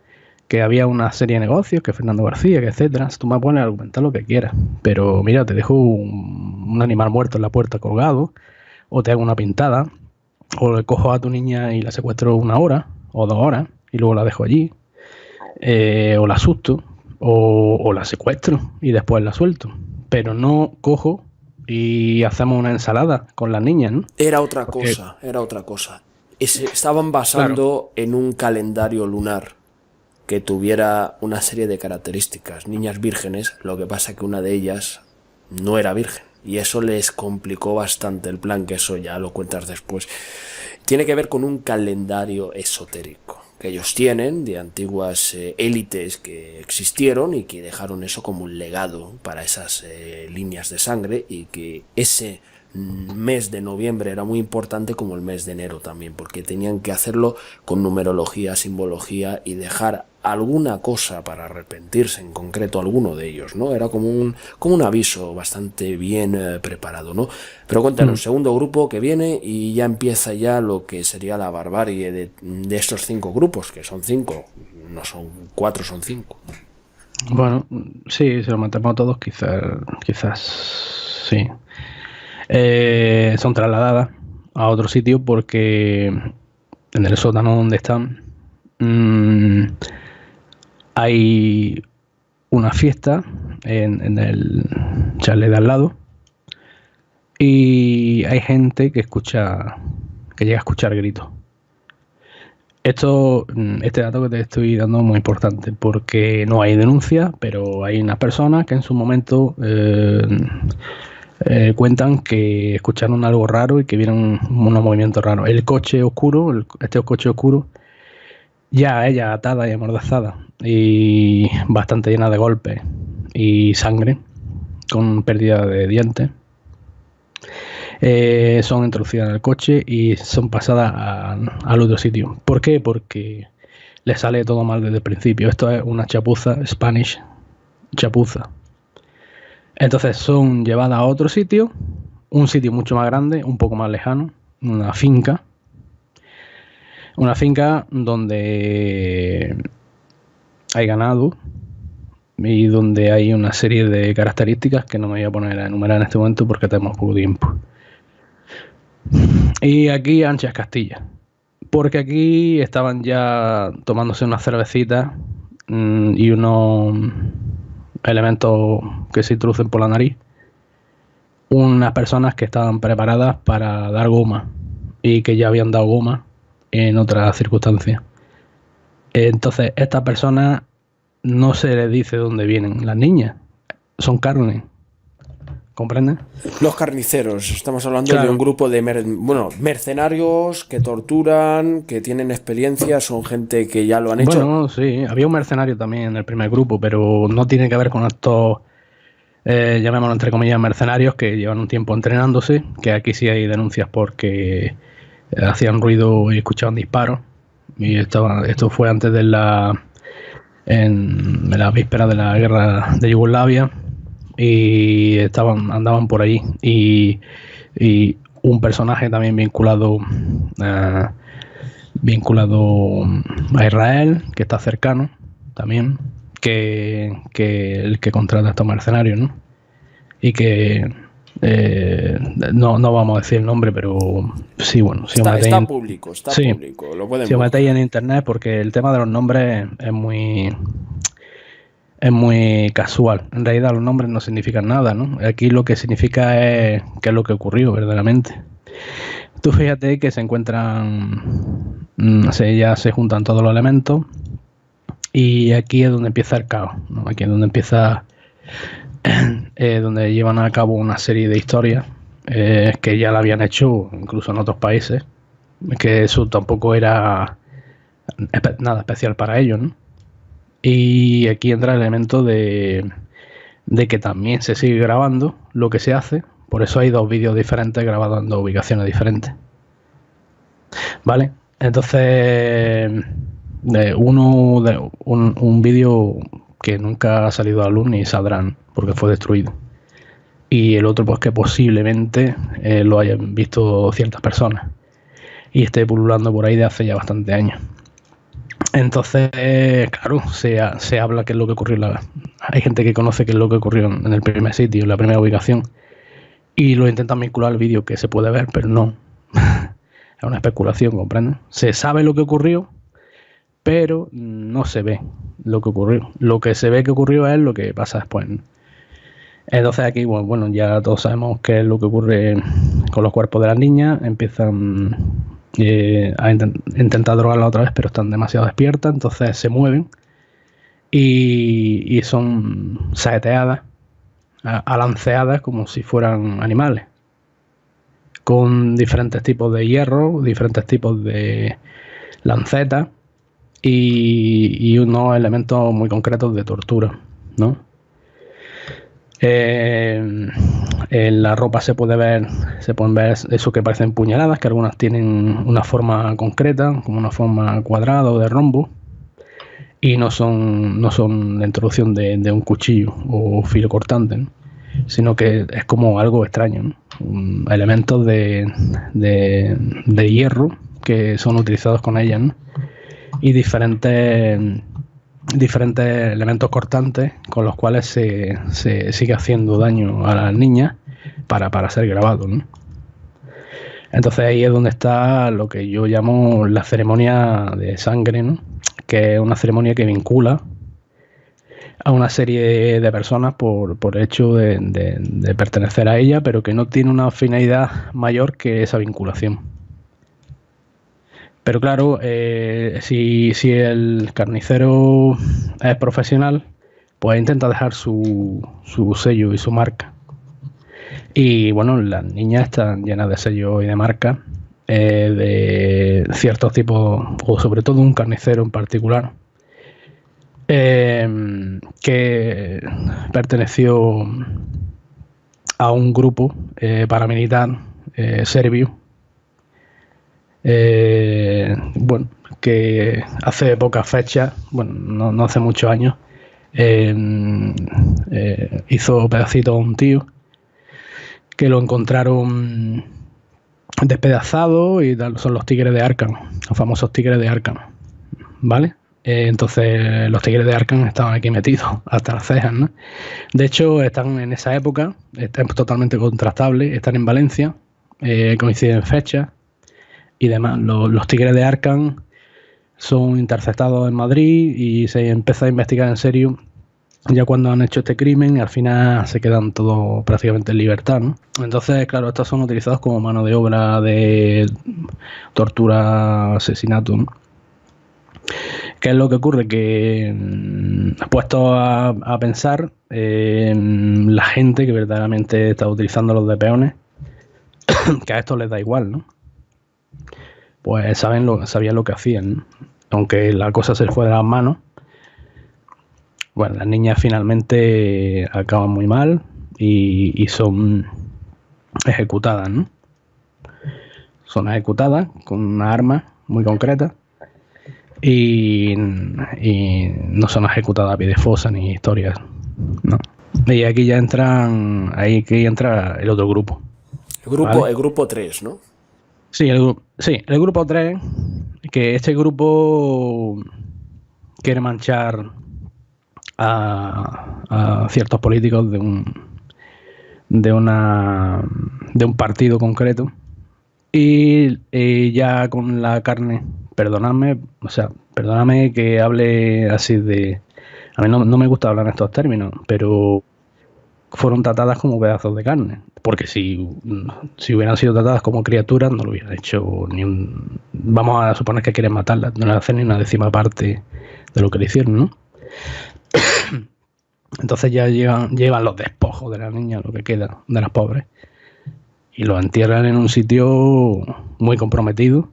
S2: que había una serie de negocios, que Fernando García, que etcétera. Tú me puedes argumentar lo que quieras, pero mira, te dejo un animal muerto en la puerta colgado, o te hago una pintada, o le cojo a tu niña y la secuestro 1 hora o 2 horas y luego la dejo allí, o la asusto, o la secuestro y después la suelto, pero no cojo y hacemos una ensalada con las niñas, ¿no?
S1: Era otra cosa. Estaban basando en un calendario lunar que tuviera una serie de características, niñas vírgenes, lo que pasa que una de ellas no era virgen, y eso les complicó bastante el plan, que eso ya lo cuentas después. Tiene que ver con un calendario esotérico que ellos tienen, de antiguas élites que existieron y que dejaron eso como un legado para esas líneas de sangre, y que ese mes de noviembre era muy importante como el mes de enero también, porque tenían que hacerlo con numerología, simbología, y dejar alguna cosa para arrepentirse, en concreto alguno de ellos, ¿no? Era como un aviso bastante bien preparado, ¿no? Pero cuéntanos, segundo grupo que viene, y ya empieza ya lo que sería la barbarie de estos 5 grupos, que son 5, no son 4, son 5.
S2: Bueno, sí, si lo matamos a todos, quizás sí. Son trasladadas a otro sitio porque en el sótano donde están hay una fiesta en el chalet de al lado, y hay gente que llega a escuchar gritos. Este dato que te estoy dando es muy importante porque no hay denuncia, pero hay unas personas que en su momento cuentan que escucharon algo raro y que vieron unos movimientos raros. El coche oscuro, este coche oscuro, ya ella atada y amordazada y bastante llena de golpes y sangre, con pérdida de dientes, son introducidas en el coche y son pasadas al otro sitio. ¿Por qué? Porque les sale todo mal desde el principio. Esto es una chapuza, Spanish chapuza. Entonces son llevadas a otro sitio, un sitio mucho más grande, un poco más lejano, una finca donde hay ganado y donde hay una serie de características que no me voy a poner a enumerar en este momento porque tenemos poco tiempo. Y aquí anchas Castilla, porque aquí estaban ya tomándose unas cervecitas y unos elementos que se introducen por la nariz, unas personas que estaban preparadas para dar goma y que ya habían dado goma en otras circunstancias. Entonces estas personas no se les dice dónde vienen las niñas, son carne, ¿comprendes?
S1: Los carniceros, estamos hablando de un grupo de mercenarios que torturan, que tienen experiencia, son gente que ya lo han hecho.
S2: Bueno, sí, había un mercenario también en el primer grupo, pero no tiene que ver con estos, llamémoslo entre comillas, mercenarios que llevan un tiempo entrenándose, que aquí sí hay denuncias porque hacían ruido y escuchaban disparos, y esto fue antes de en la víspera de la guerra de Yugoslavia, y andaban por allí, y un personaje también vinculado a Israel, que está cercano también, que el que contrata a estos mercenarios, ¿no? Y que no vamos a decir el nombre, pero sí, bueno, si
S1: está público, lo pueden
S2: si os metéis en internet, porque el tema de los nombres es muy casual. En realidad los nombres no significan nada, ¿no? Aquí lo que significa es qué es lo que ocurrió verdaderamente. Tú fíjate que se encuentran, ya se juntan todos los elementos, y aquí es donde empieza el caos, ¿no? Aquí es donde empieza donde llevan a cabo una serie de historias que ya la habían hecho incluso en otros países, que eso tampoco era nada especial para ellos, ¿no? Y aquí entra el elemento de que también se sigue grabando lo que se hace, por eso hay 2 vídeos diferentes grabados en 2 ubicaciones diferentes, ¿vale? Entonces un vídeo que nunca ha salido a luz ni saldrán, porque fue destruido. Y el otro, pues que posiblemente lo hayan visto ciertas personas y esté pululando por ahí de hace ya bastantes años. Entonces, claro, se habla qué es lo que ocurrió. Hay gente que conoce qué es lo que ocurrió en el primer sitio, en la primera ubicación, y lo intentan vincular al vídeo que se puede ver, pero no. Es una especulación, ¿comprenden? Se sabe lo que ocurrió, pero no se ve lo que ocurrió. Lo que se ve que ocurrió es lo que pasa después, ¿no? Entonces aquí, bueno, ya todos sabemos qué es lo que ocurre con los cuerpos de las niñas. Empiezan a intentar drogarla otra vez, pero están demasiado despiertas, entonces se mueven y son saeteadas, alanceadas como si fueran animales, con diferentes tipos de hierro, diferentes tipos de lancetas y unos elementos muy concretos de tortura, ¿no? En la ropa se pueden ver eso que parecen puñaladas, que algunas tienen una forma concreta, como una forma cuadrada o de rombo, y no son la introducción de un cuchillo o filo cortante, ¿no? Sino que es como algo extraño, ¿no? Elementos de hierro que son utilizados con ellas, ¿no? Y diferentes elementos cortantes con los cuales se sigue haciendo daño a las niñas para ser grabado, ¿no? Entonces ahí es donde está lo que yo llamo la ceremonia de sangre, ¿no? Que es una ceremonia que vincula a una serie de personas por el hecho de pertenecer a ella, pero que no tiene una finalidad mayor que esa vinculación. Pero claro, si el carnicero es profesional, pues intenta dejar su sello y su marca. Y bueno, las niñas están llenas de sellos y de marcas de ciertos tipos, o sobre todo un carnicero en particular, que perteneció a un grupo paramilitar serbio. Bueno, que hace pocas fechas, bueno, no hace muchos años, hizo pedacitos a un tío que lo encontraron despedazado y tal. Son los tigres de Arkham, los famosos tigres de Arkham, ¿vale? Entonces los tigres de Arkham estaban aquí metidos hasta las cejas, ¿no? De hecho, están en esa época, es totalmente contrastable, están en Valencia, coinciden fechas y demás. Los tigres de Arkham son interceptados en Madrid y se empieza a investigar en serio ya cuando han hecho este crimen, y al final se quedan todos prácticamente en libertad, ¿no? Entonces, claro, estos son utilizados como mano de obra de tortura, asesinato, ¿no? ¿Qué es lo que ocurre? Que puesto a pensar, la gente que verdaderamente está utilizando los de peones, que a esto les da igual, ¿no? Pues sabían lo que hacían, ¿no? Aunque la cosa se les fue de las manos. Bueno, las niñas finalmente acaban muy mal y son ejecutadas, ¿no? Son ejecutadas con una arma muy concreta y no son ejecutadas a pie de fosa ni historias, ¿no? Y aquí ya entra el otro grupo.
S1: El grupo 3, ¿no?
S2: Sí, el grupo 3, que este grupo quiere manchar a ciertos políticos de un partido concreto, y ya con la carne, perdonadme que hable así de... A mí no me gusta hablar en estos términos, pero fueron tratadas como pedazos de carne, porque si hubieran sido tratadas como criaturas no lo hubieran hecho vamos a suponer que quieren matarlas, no le hacen ni una décima parte de lo que le hicieron, ¿no? Entonces ya llevan los despojos de las niñas, lo que queda de las pobres, y los entierran en un sitio muy comprometido,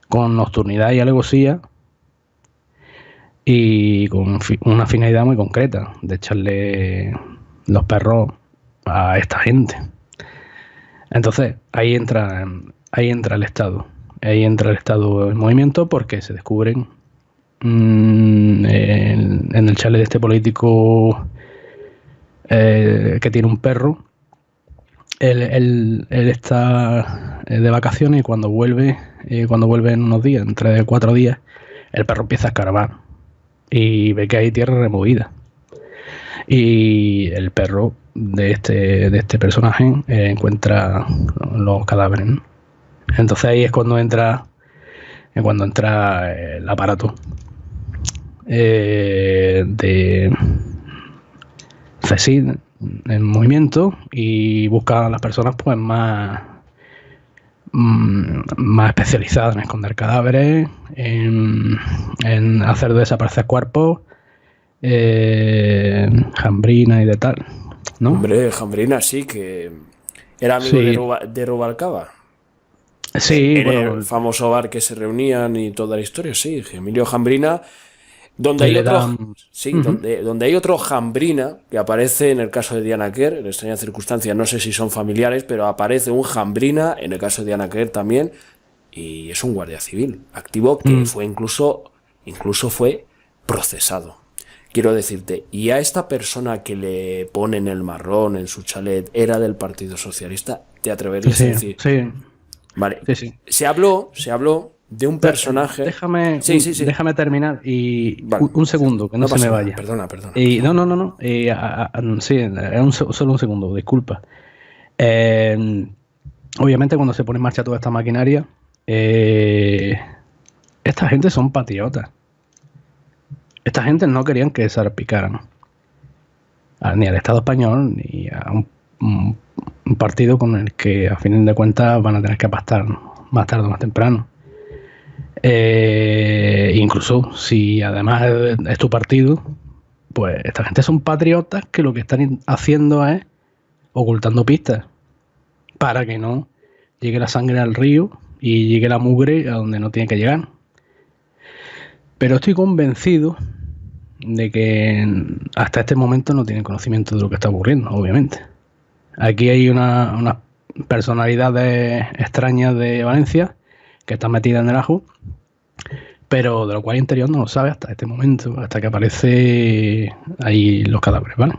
S2: con nocturnidad y alevosía, y con una finalidad muy concreta de echarle los perros a esta gente. Entonces ahí entra el Estado en movimiento, porque se descubren en el chalet de este político que tiene un perro. Él está de vacaciones y cuando vuelve en unos días, en 3 o 4 días, el perro empieza a escarbar y ve que hay tierra removida. Y el perro de este personaje encuentra los cadáveres, ¿no? Entonces ahí es cuando entra el aparato de CSIC en movimiento y busca a las personas pues más especializadas en esconder cadáveres, en hacer desaparecer cuerpos, Jambrina y de tal, ¿no?
S1: Hombre, Jambrina sí, que era amigo de Rubalcaba.
S2: Sí,
S1: en el famoso bar que se reunían y toda la historia, sí, Emilio Jambrina, donde hay otro, donde hay otro Jambrina que aparece en el caso de Diana Quer, en extrañas circunstancias, no sé si son familiares, pero aparece un Jambrina en el caso de Diana Quer también, y es un guardia civil activo que fue incluso fue procesado. Quiero decirte, y a esta persona que le ponen el marrón en su chalet era del Partido Socialista, ¿te atreverías a decir?
S2: Sí.
S1: Vale.
S2: Sí.
S1: Se habló de un personaje.
S2: Déjame terminar y
S1: vale.
S2: un segundo, que no se me vaya.
S1: Perdona.
S2: Y no. Sí, solo un segundo, disculpa. Obviamente cuando se pone en marcha toda esta maquinaria, esta gente son patriotas. Esta gente no querían que se salpicaran ni al Estado español ni a un partido con el que a fin de cuentas van a tener que pactar más tarde o más temprano. Incluso si además es tu partido, pues esta gente son patriotas que lo que están haciendo es ocultando pistas para que no llegue la sangre al río y llegue la mugre a donde no tiene que llegar. Pero estoy convencido de que hasta este momento no tienen conocimiento de lo que está ocurriendo, obviamente. Aquí hay unas personalidades extrañas de Valencia que están metidas en el ajo, pero de lo cual interior no lo sabe hasta este momento, hasta que aparece ahí los cadáveres, ¿vale?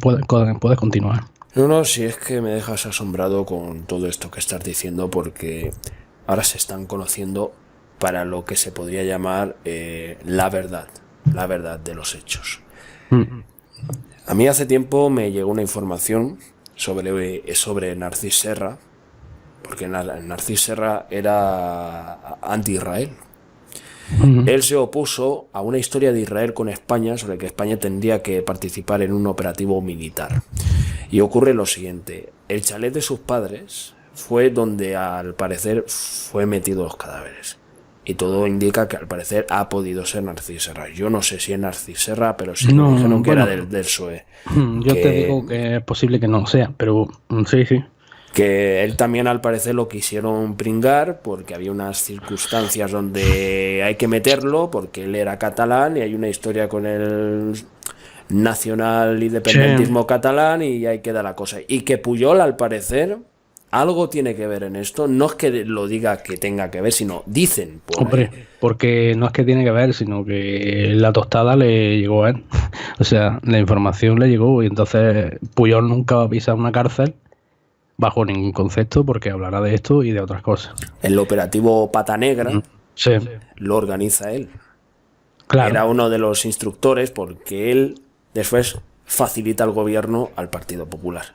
S2: Puedes continuar.
S1: No, si es que me dejas asombrado con todo esto que estás diciendo, porque ahora se están conociendo para lo que se podría llamar la verdad de los hechos. A mí hace tiempo me llegó una información sobre Narcís Serra, porque Narcís Serra era anti-Israel. Él se opuso a una historia de Israel con España sobre que España tendría que participar en un operativo militar. Y ocurre lo siguiente: el chalet de sus padres fue donde al parecer fue metido los cadáveres. Y todo indica que al parecer ha podido ser Narcís Serra. Yo no sé si es Narcís Serra, pero sí me dijeron que era del PSOE.
S2: Yo te digo que es posible que no sea, pero sí.
S1: Que él también al parecer lo quisieron pringar porque había unas circunstancias donde hay que meterlo, porque él era catalán y hay una historia con el nacional independentismo catalán y ahí queda la cosa. Y que Pujol al parecer algo tiene que ver en esto, no es que lo diga que tenga que ver, sino dicen.
S2: Hombre, porque no es que tiene que ver, sino que la tostada le llegó a él. O sea, la información le llegó y entonces Pujol nunca va a pisar una cárcel bajo ningún concepto porque hablará de esto y de otras cosas.
S1: El operativo Pata Negra lo organiza él.
S2: Claro.
S1: Era uno de los instructores porque él después facilita el gobierno al Partido Popular.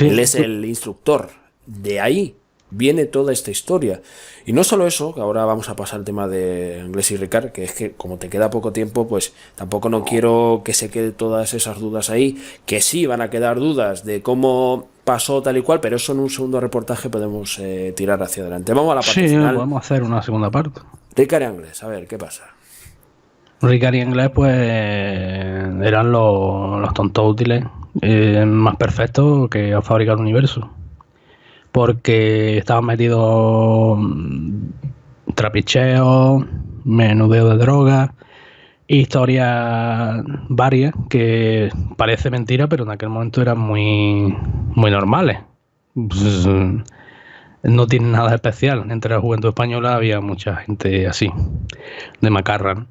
S1: Él es el instructor. De ahí viene toda esta historia. Y no solo eso, que ahora vamos a pasar al tema de Anglès y Ricard, que es que como te queda poco tiempo, pues tampoco no quiero que se queden todas esas dudas ahí, que sí van a quedar dudas de cómo pasó tal y cual, pero eso en un segundo reportaje podemos tirar hacia adelante. Vamos a la parte final.
S2: Vamos a hacer una segunda parte.
S1: Ricard y Anglès, a ver, ¿qué pasa?
S2: Ricard y Anglès pues eran los tontos útiles más perfectos que ha fabricado el universo, porque estaban metidos trapicheos, menudeo de drogas, historias varias que parece mentira, pero en aquel momento eran muy normales. Pues, no tienen nada especial. Entre la juventud española había mucha gente así, de macarra, ¿no?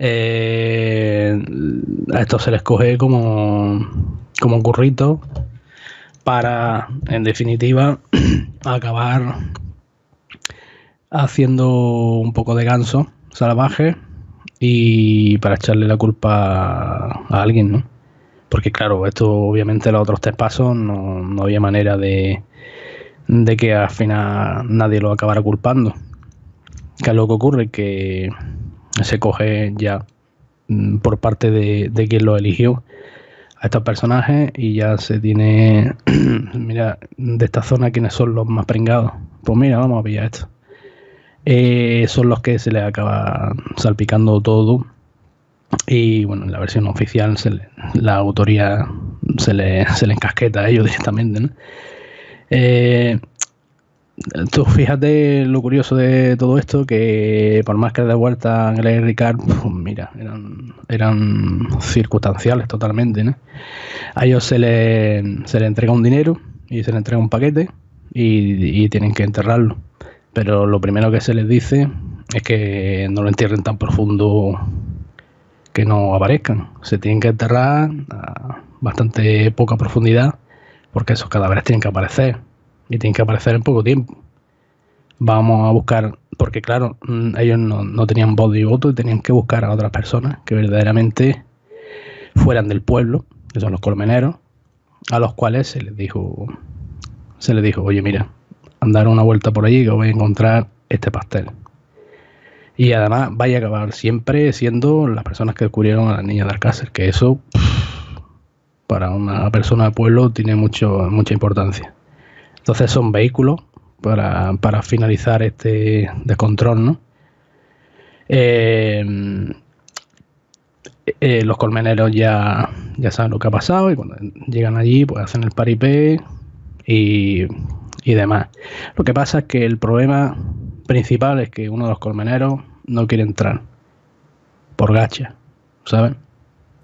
S2: A estos se les coge como currito para, en definitiva, acabar haciendo un poco de ganso salvaje y para echarle la culpa a alguien, ¿no? Porque claro, esto obviamente los otros 3 pasos no había manera de que al final nadie lo acabara culpando. ¿Qué es lo que ocurre? Que se coge ya por parte de quien lo eligió a estos personajes y ya se tiene, mira, de esta zona quiénes son los más pringados. Pues mira, vamos a pillar esto. Son los que se les acaba salpicando todo y bueno, en la versión oficial la autoría se le encasqueta a ellos directamente, ¿no? Tú fíjate lo curioso de todo esto, que por más que de vuelta a Greg Ricard, pues mira, eran circunstanciales totalmente, ¿no? A ellos se le entrega un dinero y se le entrega un paquete y tienen que enterrarlo. Pero lo primero que se les dice es que no lo entierren tan profundo que no aparezcan. Se tienen que enterrar a bastante poca profundidad porque esos cadáveres tienen que aparecer. Y tienen que aparecer en poco tiempo. Vamos a buscar, porque claro, ellos no tenían voz y voto y tenían que buscar a otras personas que verdaderamente fueran del pueblo, que son los colmeneros, a los cuales se les dijo, oye, mira, andar una vuelta por allí que os vais a encontrar este pastel. Y además vais a acabar siempre siendo las personas que descubrieron a la niña de Alcácer, que eso para una persona del pueblo tiene mucha importancia. Entonces son vehículos para finalizar este descontrol, ¿no? Los colmeneros ya saben lo que ha pasado y cuando llegan allí pues hacen el paripé y demás. Lo que pasa es que el problema principal es que uno de los colmeneros no quiere entrar por gacha, ¿sabes?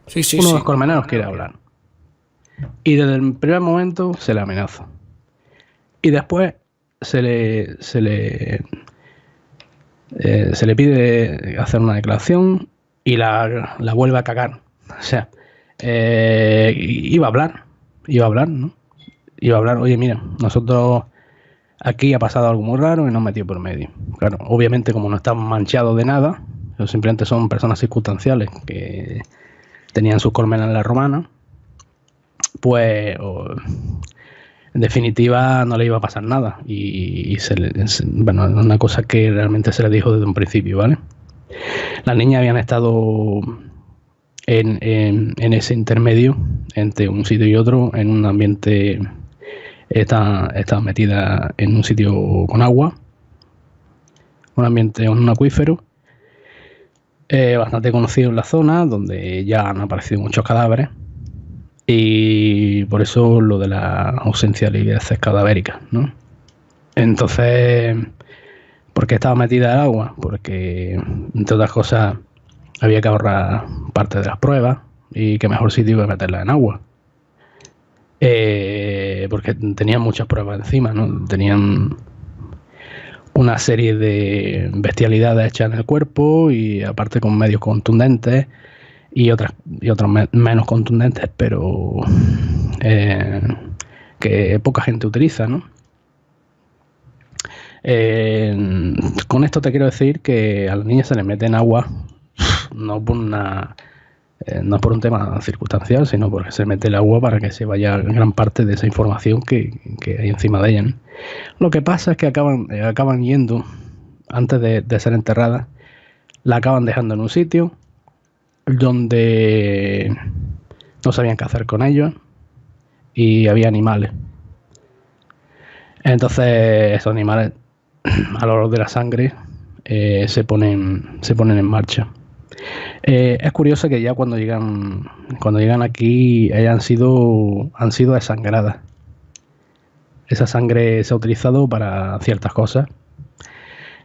S1: Sí,
S2: uno de los colmeneros quiere hablar y desde el primer momento se le amenaza. Y después se le pide hacer una declaración y la vuelve a cagar. O sea, iba a hablar, ¿no? Iba a hablar, oye, mira, nosotros aquí ha pasado algo muy raro y nos metió por medio. Claro, obviamente como no están manchados de nada, simplemente son personas circunstanciales que tenían sus colmenas en la romana, pues... en definitiva no le iba a pasar nada y bueno, una cosa que realmente se le dijo desde un principio, ¿vale? Las niñas habían estado en ese intermedio entre un sitio y otro, en un ambiente, estaban metidas en un sitio con agua, un acuífero bastante conocido en la zona, donde ya han aparecido muchos cadáveres. Y por eso lo de la ausencia de liquidez cadavérica, ¿no? Entonces, ¿por qué estaba metida en agua? Porque, entre otras cosas, había que ahorrar parte de las pruebas y qué mejor sitio que meterla en agua. Porque tenían muchas pruebas encima, ¿no? Tenían una serie de bestialidades hechas en el cuerpo y aparte con medios contundentes y otros menos contundentes, pero que poca gente utiliza, ¿no? Con esto te quiero decir que a las niñas se les mete en agua no por un tema circunstancial, sino porque se mete el agua para que se vaya gran parte de esa información que hay encima de ella, ¿no? Lo que pasa es que acaban yendo, antes de ser enterradas, la acaban dejando en un sitio donde no sabían qué hacer con ellos y había animales. Entonces esos animales, al olor de la sangre, se ponen en marcha. Es curioso que ya cuando llegan aquí ellas han sido desangradas. Esa sangre se ha utilizado para ciertas cosas.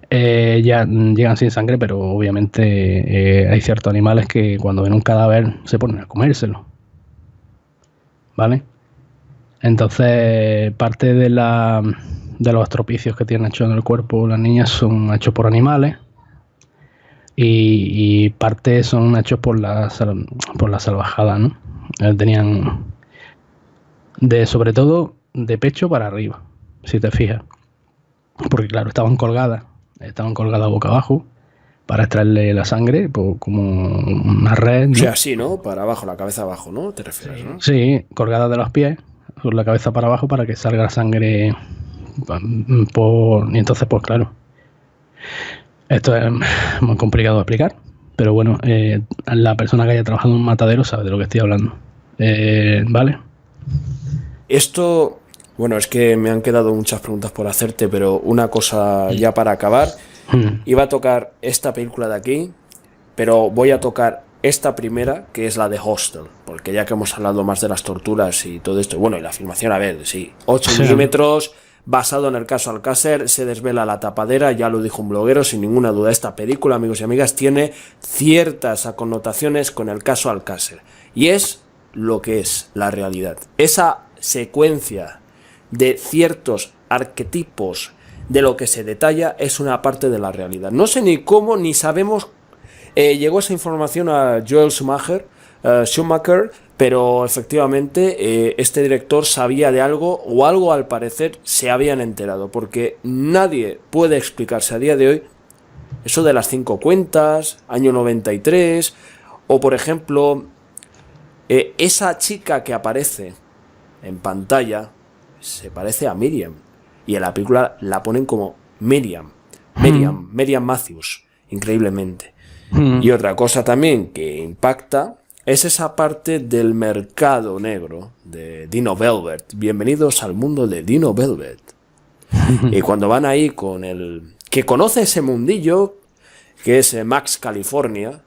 S2: Ya llegan sin sangre, pero obviamente hay ciertos animales que cuando ven un cadáver se ponen a comérselo, ¿vale? Entonces parte de los estropicios que tienen hechos en el cuerpo las niñas son hechos por animales. y parte son hechos por la salvajada, ¿no? Tenían sobre todo de pecho para arriba, si te fijas, porque claro, estaban colgadas boca abajo para extraerle la sangre como una red, ¿no?
S1: O sea, así, ¿no? Para abajo, la cabeza abajo, ¿no? ¿Te refieres, no?
S2: Sí, colgadas de los pies, con la cabeza para abajo para que salga la sangre y entonces, pues claro, esto es muy complicado de explicar, pero bueno, la persona que haya trabajado en un matadero sabe de lo que estoy hablando. ¿Vale?
S1: Esto, bueno, es que me han quedado muchas preguntas por hacerte, pero una cosa ya para acabar. Iba a tocar esta película de aquí, pero voy a tocar esta primera, que es la de Hostel, porque ya que hemos hablado más de las torturas y todo esto, bueno, y la filmación, a ver, sí, 8 milímetros, basado en el caso Alcácer, se desvela la tapadera, ya lo dijo un bloguero, sin ninguna duda, esta película, amigos y amigas, tiene ciertas connotaciones con el caso Alcácer, y es lo que es la realidad. Esa secuencia de ciertos arquetipos de lo que se detalla es una parte de la realidad. No sé ni cómo, ni sabemos. Llegó esa información a Joel Schumacher, pero efectivamente este director sabía de algo, o algo al parecer se habían enterado, porque nadie puede explicarse a día de hoy eso de las 5 cuentas, año 93, o por ejemplo, esa chica que aparece en pantalla se parece a Miriam. Y en la película la ponen como Miriam Matthews, increíblemente. Y otra cosa también que impacta es esa parte del mercado negro de Dino Velvet. Bienvenidos al mundo de Dino Velvet. Y cuando van ahí con el que conoce ese mundillo, que es Max California,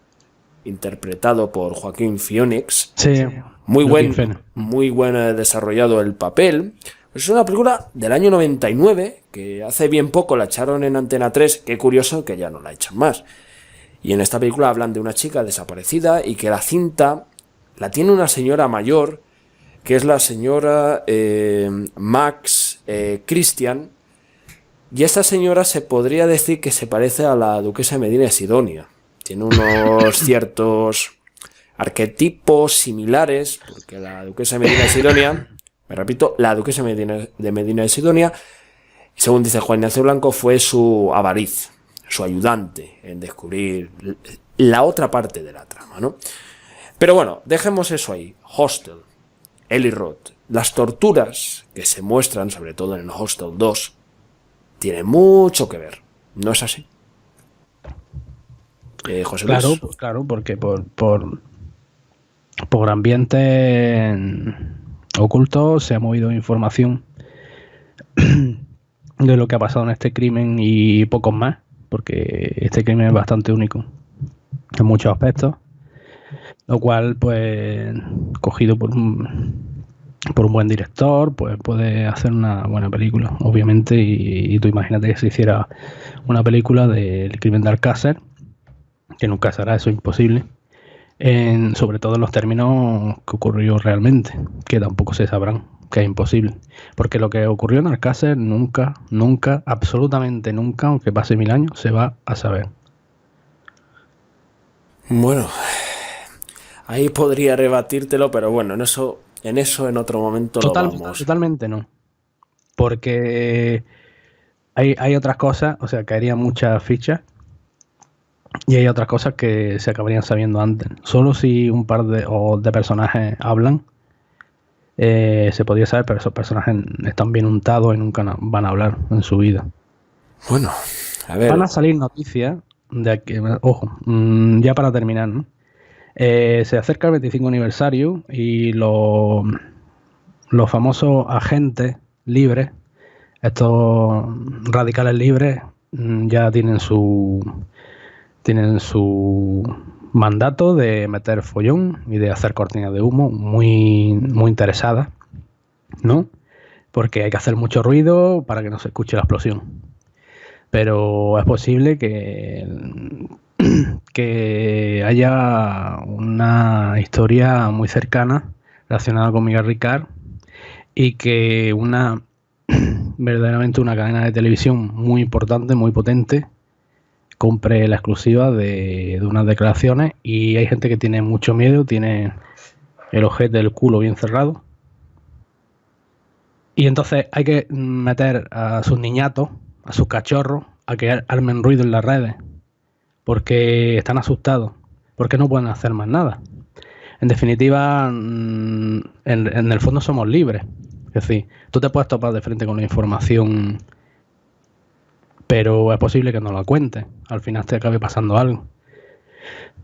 S1: interpretado por Joaquín Phoenix.
S2: Sí,
S1: muy buen desarrollado el papel. Es una película del año 99, que hace bien poco la echaron en Antena 3, qué curioso que ya no la echan más. Y en esta película hablan de una chica desaparecida y que la cinta la tiene una señora mayor, que es la señora Max Christian, y esta señora se podría decir que se parece a la duquesa de Medina Sidonia. Tiene unos ciertos arquetipos similares, porque la duquesa de Medina Sidonia... Me repito, la duquesa de Medina de Sidonia, según dice Juan Ignacio Blanco, fue su avariz, su ayudante en descubrir la otra parte de la trama, ¿no? Pero bueno, dejemos eso ahí. Hostel, Eli Roth, las torturas que se muestran, sobre todo en Hostel 2, tienen mucho que ver, ¿no es así? José Luis.
S2: Claro, porque por ambiente oculto se ha movido información de lo que ha pasado en este crimen y pocos más, porque este crimen es bastante único en muchos aspectos, lo cual, pues, cogido por un buen director, pues puede hacer una buena película, obviamente. Y tú imagínate que se hiciera una película del crimen de Alcácer, que nunca será, eso imposible, sobre todo en los términos que ocurrió realmente, que tampoco se sabrán, que es imposible, porque lo que ocurrió en Alcácer nunca, absolutamente nunca, aunque pase 1000 años, se va a saber.
S1: Bueno, ahí podría rebatírtelo, pero bueno, en eso en otro momento lo vamos.
S2: Totalmente no, porque hay otras cosas, o sea, caerían muchas fichas. Y hay otras cosas que se acabarían sabiendo antes. Solo si un par de personajes hablan, se podría saber, pero esos personajes están bien untados y nunca van a hablar en su vida.
S1: Bueno, a ver.
S2: Van a salir noticias de que, ojo, ya para terminar, ¿no? Se acerca el 25 aniversario y los famosos agentes libres, estos radicales libres, ya tienen su mandato de meter follón y de hacer cortinas de humo muy, muy interesadas, ¿no? Porque hay que hacer mucho ruido para que no se escuche la explosión. Pero es posible que haya una historia muy cercana relacionada con Miguel Ricard y que verdaderamente una cadena de televisión muy importante, muy potente, compre la exclusiva de unas declaraciones, y hay gente que tiene mucho miedo, tiene el ojete del culo bien cerrado, y entonces hay que meter a sus niñatos, a sus cachorros, a que armen ruido en las redes, porque están asustados, porque no pueden hacer más nada. En definitiva, en el fondo somos libres. Es decir, tú te puedes topar de frente con la información, pero es posible que no la cuentes. Al final te acabe pasando algo.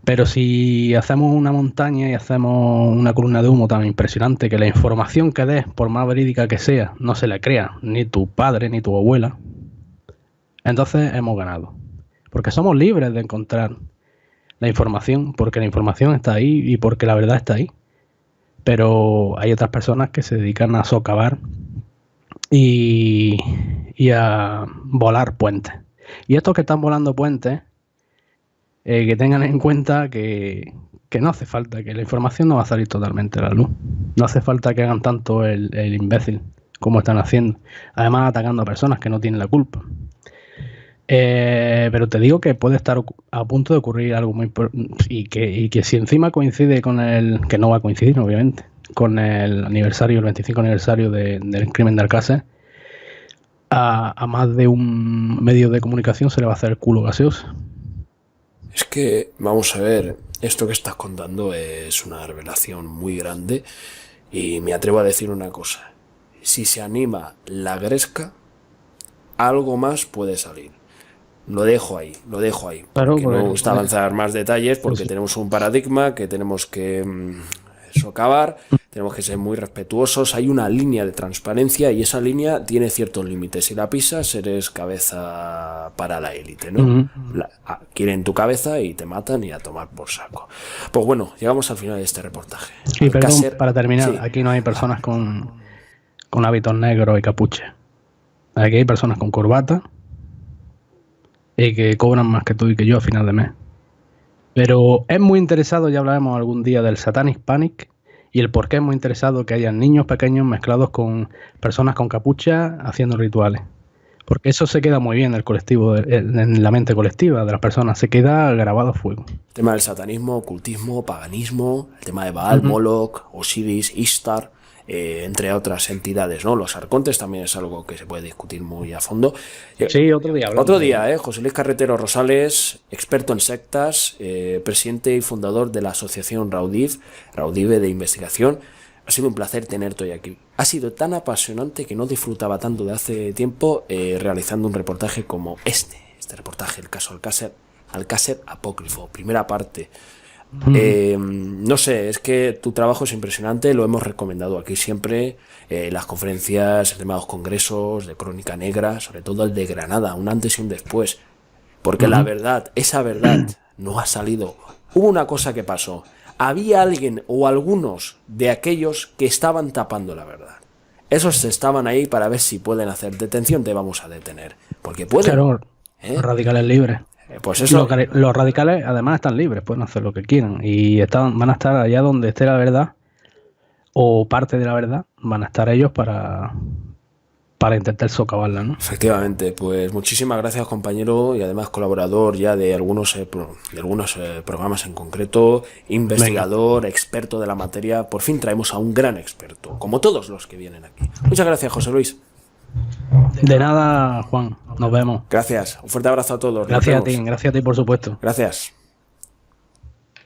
S2: Pero si hacemos una montaña y hacemos una columna de humo tan impresionante que la información que des, por más verídica que sea, no se la crea ni tu padre ni tu abuela, entonces hemos ganado. Porque somos libres de encontrar la información, porque la información está ahí y porque la verdad está ahí. Pero hay otras personas que se dedican a socavar y a volar puentes. Y estos que están volando puentes, que tengan en cuenta que no hace falta, que la información no va a salir totalmente a la luz. No hace falta que hagan tanto el imbécil como están haciendo. Además, atacando a personas que no tienen la culpa. Pero te digo que puede estar a punto de ocurrir algo muy... Y que si encima coincide con el... Que no va a coincidir, obviamente, con el 25 aniversario del crimen de Alcácer, a más de un medio de comunicación se le va a hacer el culo gaseoso.
S1: Es que, vamos a ver, esto que estás contando es una revelación muy grande y me atrevo a decir una cosa. Si se anima la gresca, algo más puede salir. Lo dejo ahí,
S2: Claro,
S1: porque no me gusta avanzar más detalles, porque tenemos un paradigma que tenemos que socavar, tenemos que ser muy respetuosos, hay una línea de transparencia y esa línea tiene ciertos límites. Si la pisas, eres cabeza para la élite, ¿no? Quieren tu cabeza y te matan y a tomar por saco. Pues bueno, llegamos al final de este reportaje.
S2: Sí, perdón, para terminar, sí. Aquí no hay personas con hábitos negros y capucha. Aquí hay personas con corbata y que cobran más que tú y que yo a final de mes. Pero es muy interesado, ya hablaremos algún día del Satanic Panic y el por qué es muy interesado que haya niños pequeños mezclados con personas con capucha haciendo rituales. Porque eso se queda muy bien en el colectivo, en la mente colectiva de las personas, se queda grabado a fuego.
S1: El tema del satanismo, ocultismo, paganismo, el tema de Baal, Moloch, Osiris, Ishtar, entre otras entidades, ¿no? Los arcontes también es algo que se puede discutir muy a fondo.
S2: Sí, otro día.
S1: Otro día, José Luis Carretero Rosales, experto en sectas, presidente y fundador de la asociación Raudive de investigación. Ha sido un placer tenerte hoy aquí. Ha sido tan apasionante que no disfrutaba tanto de hace tiempo realizando un reportaje como este reportaje, el caso Alcácer apócrifo, primera parte. No sé, es que tu trabajo es impresionante, lo hemos recomendado aquí siempre, las conferencias, el tema de los congresos de Crónica Negra, sobre todo el de Granada, un antes y un después, porque la verdad, esa verdad no ha salido. Hubo una cosa que pasó, había alguien o algunos de aquellos que estaban tapando la verdad. Esos estaban ahí para ver si pueden hacer detención, te vamos a detener, porque pueden.
S2: Claro, los radicales libres.
S1: Pues eso.
S2: Los radicales además están libres, pueden hacer lo que quieran y van a estar allá donde esté la verdad o parte de la verdad, van a estar ellos para intentar socavarla, ¿no?
S1: Efectivamente, pues muchísimas gracias, compañero, y además colaborador ya de algunos programas en concreto, investigador, experto de la materia. Por fin traemos a un gran experto, como todos los que vienen aquí. Muchas gracias, José Luis.
S2: De nada, Juan. Nos vemos.
S1: Gracias. Un fuerte abrazo a todos.
S2: Gracias a ti por supuesto.
S1: Gracias.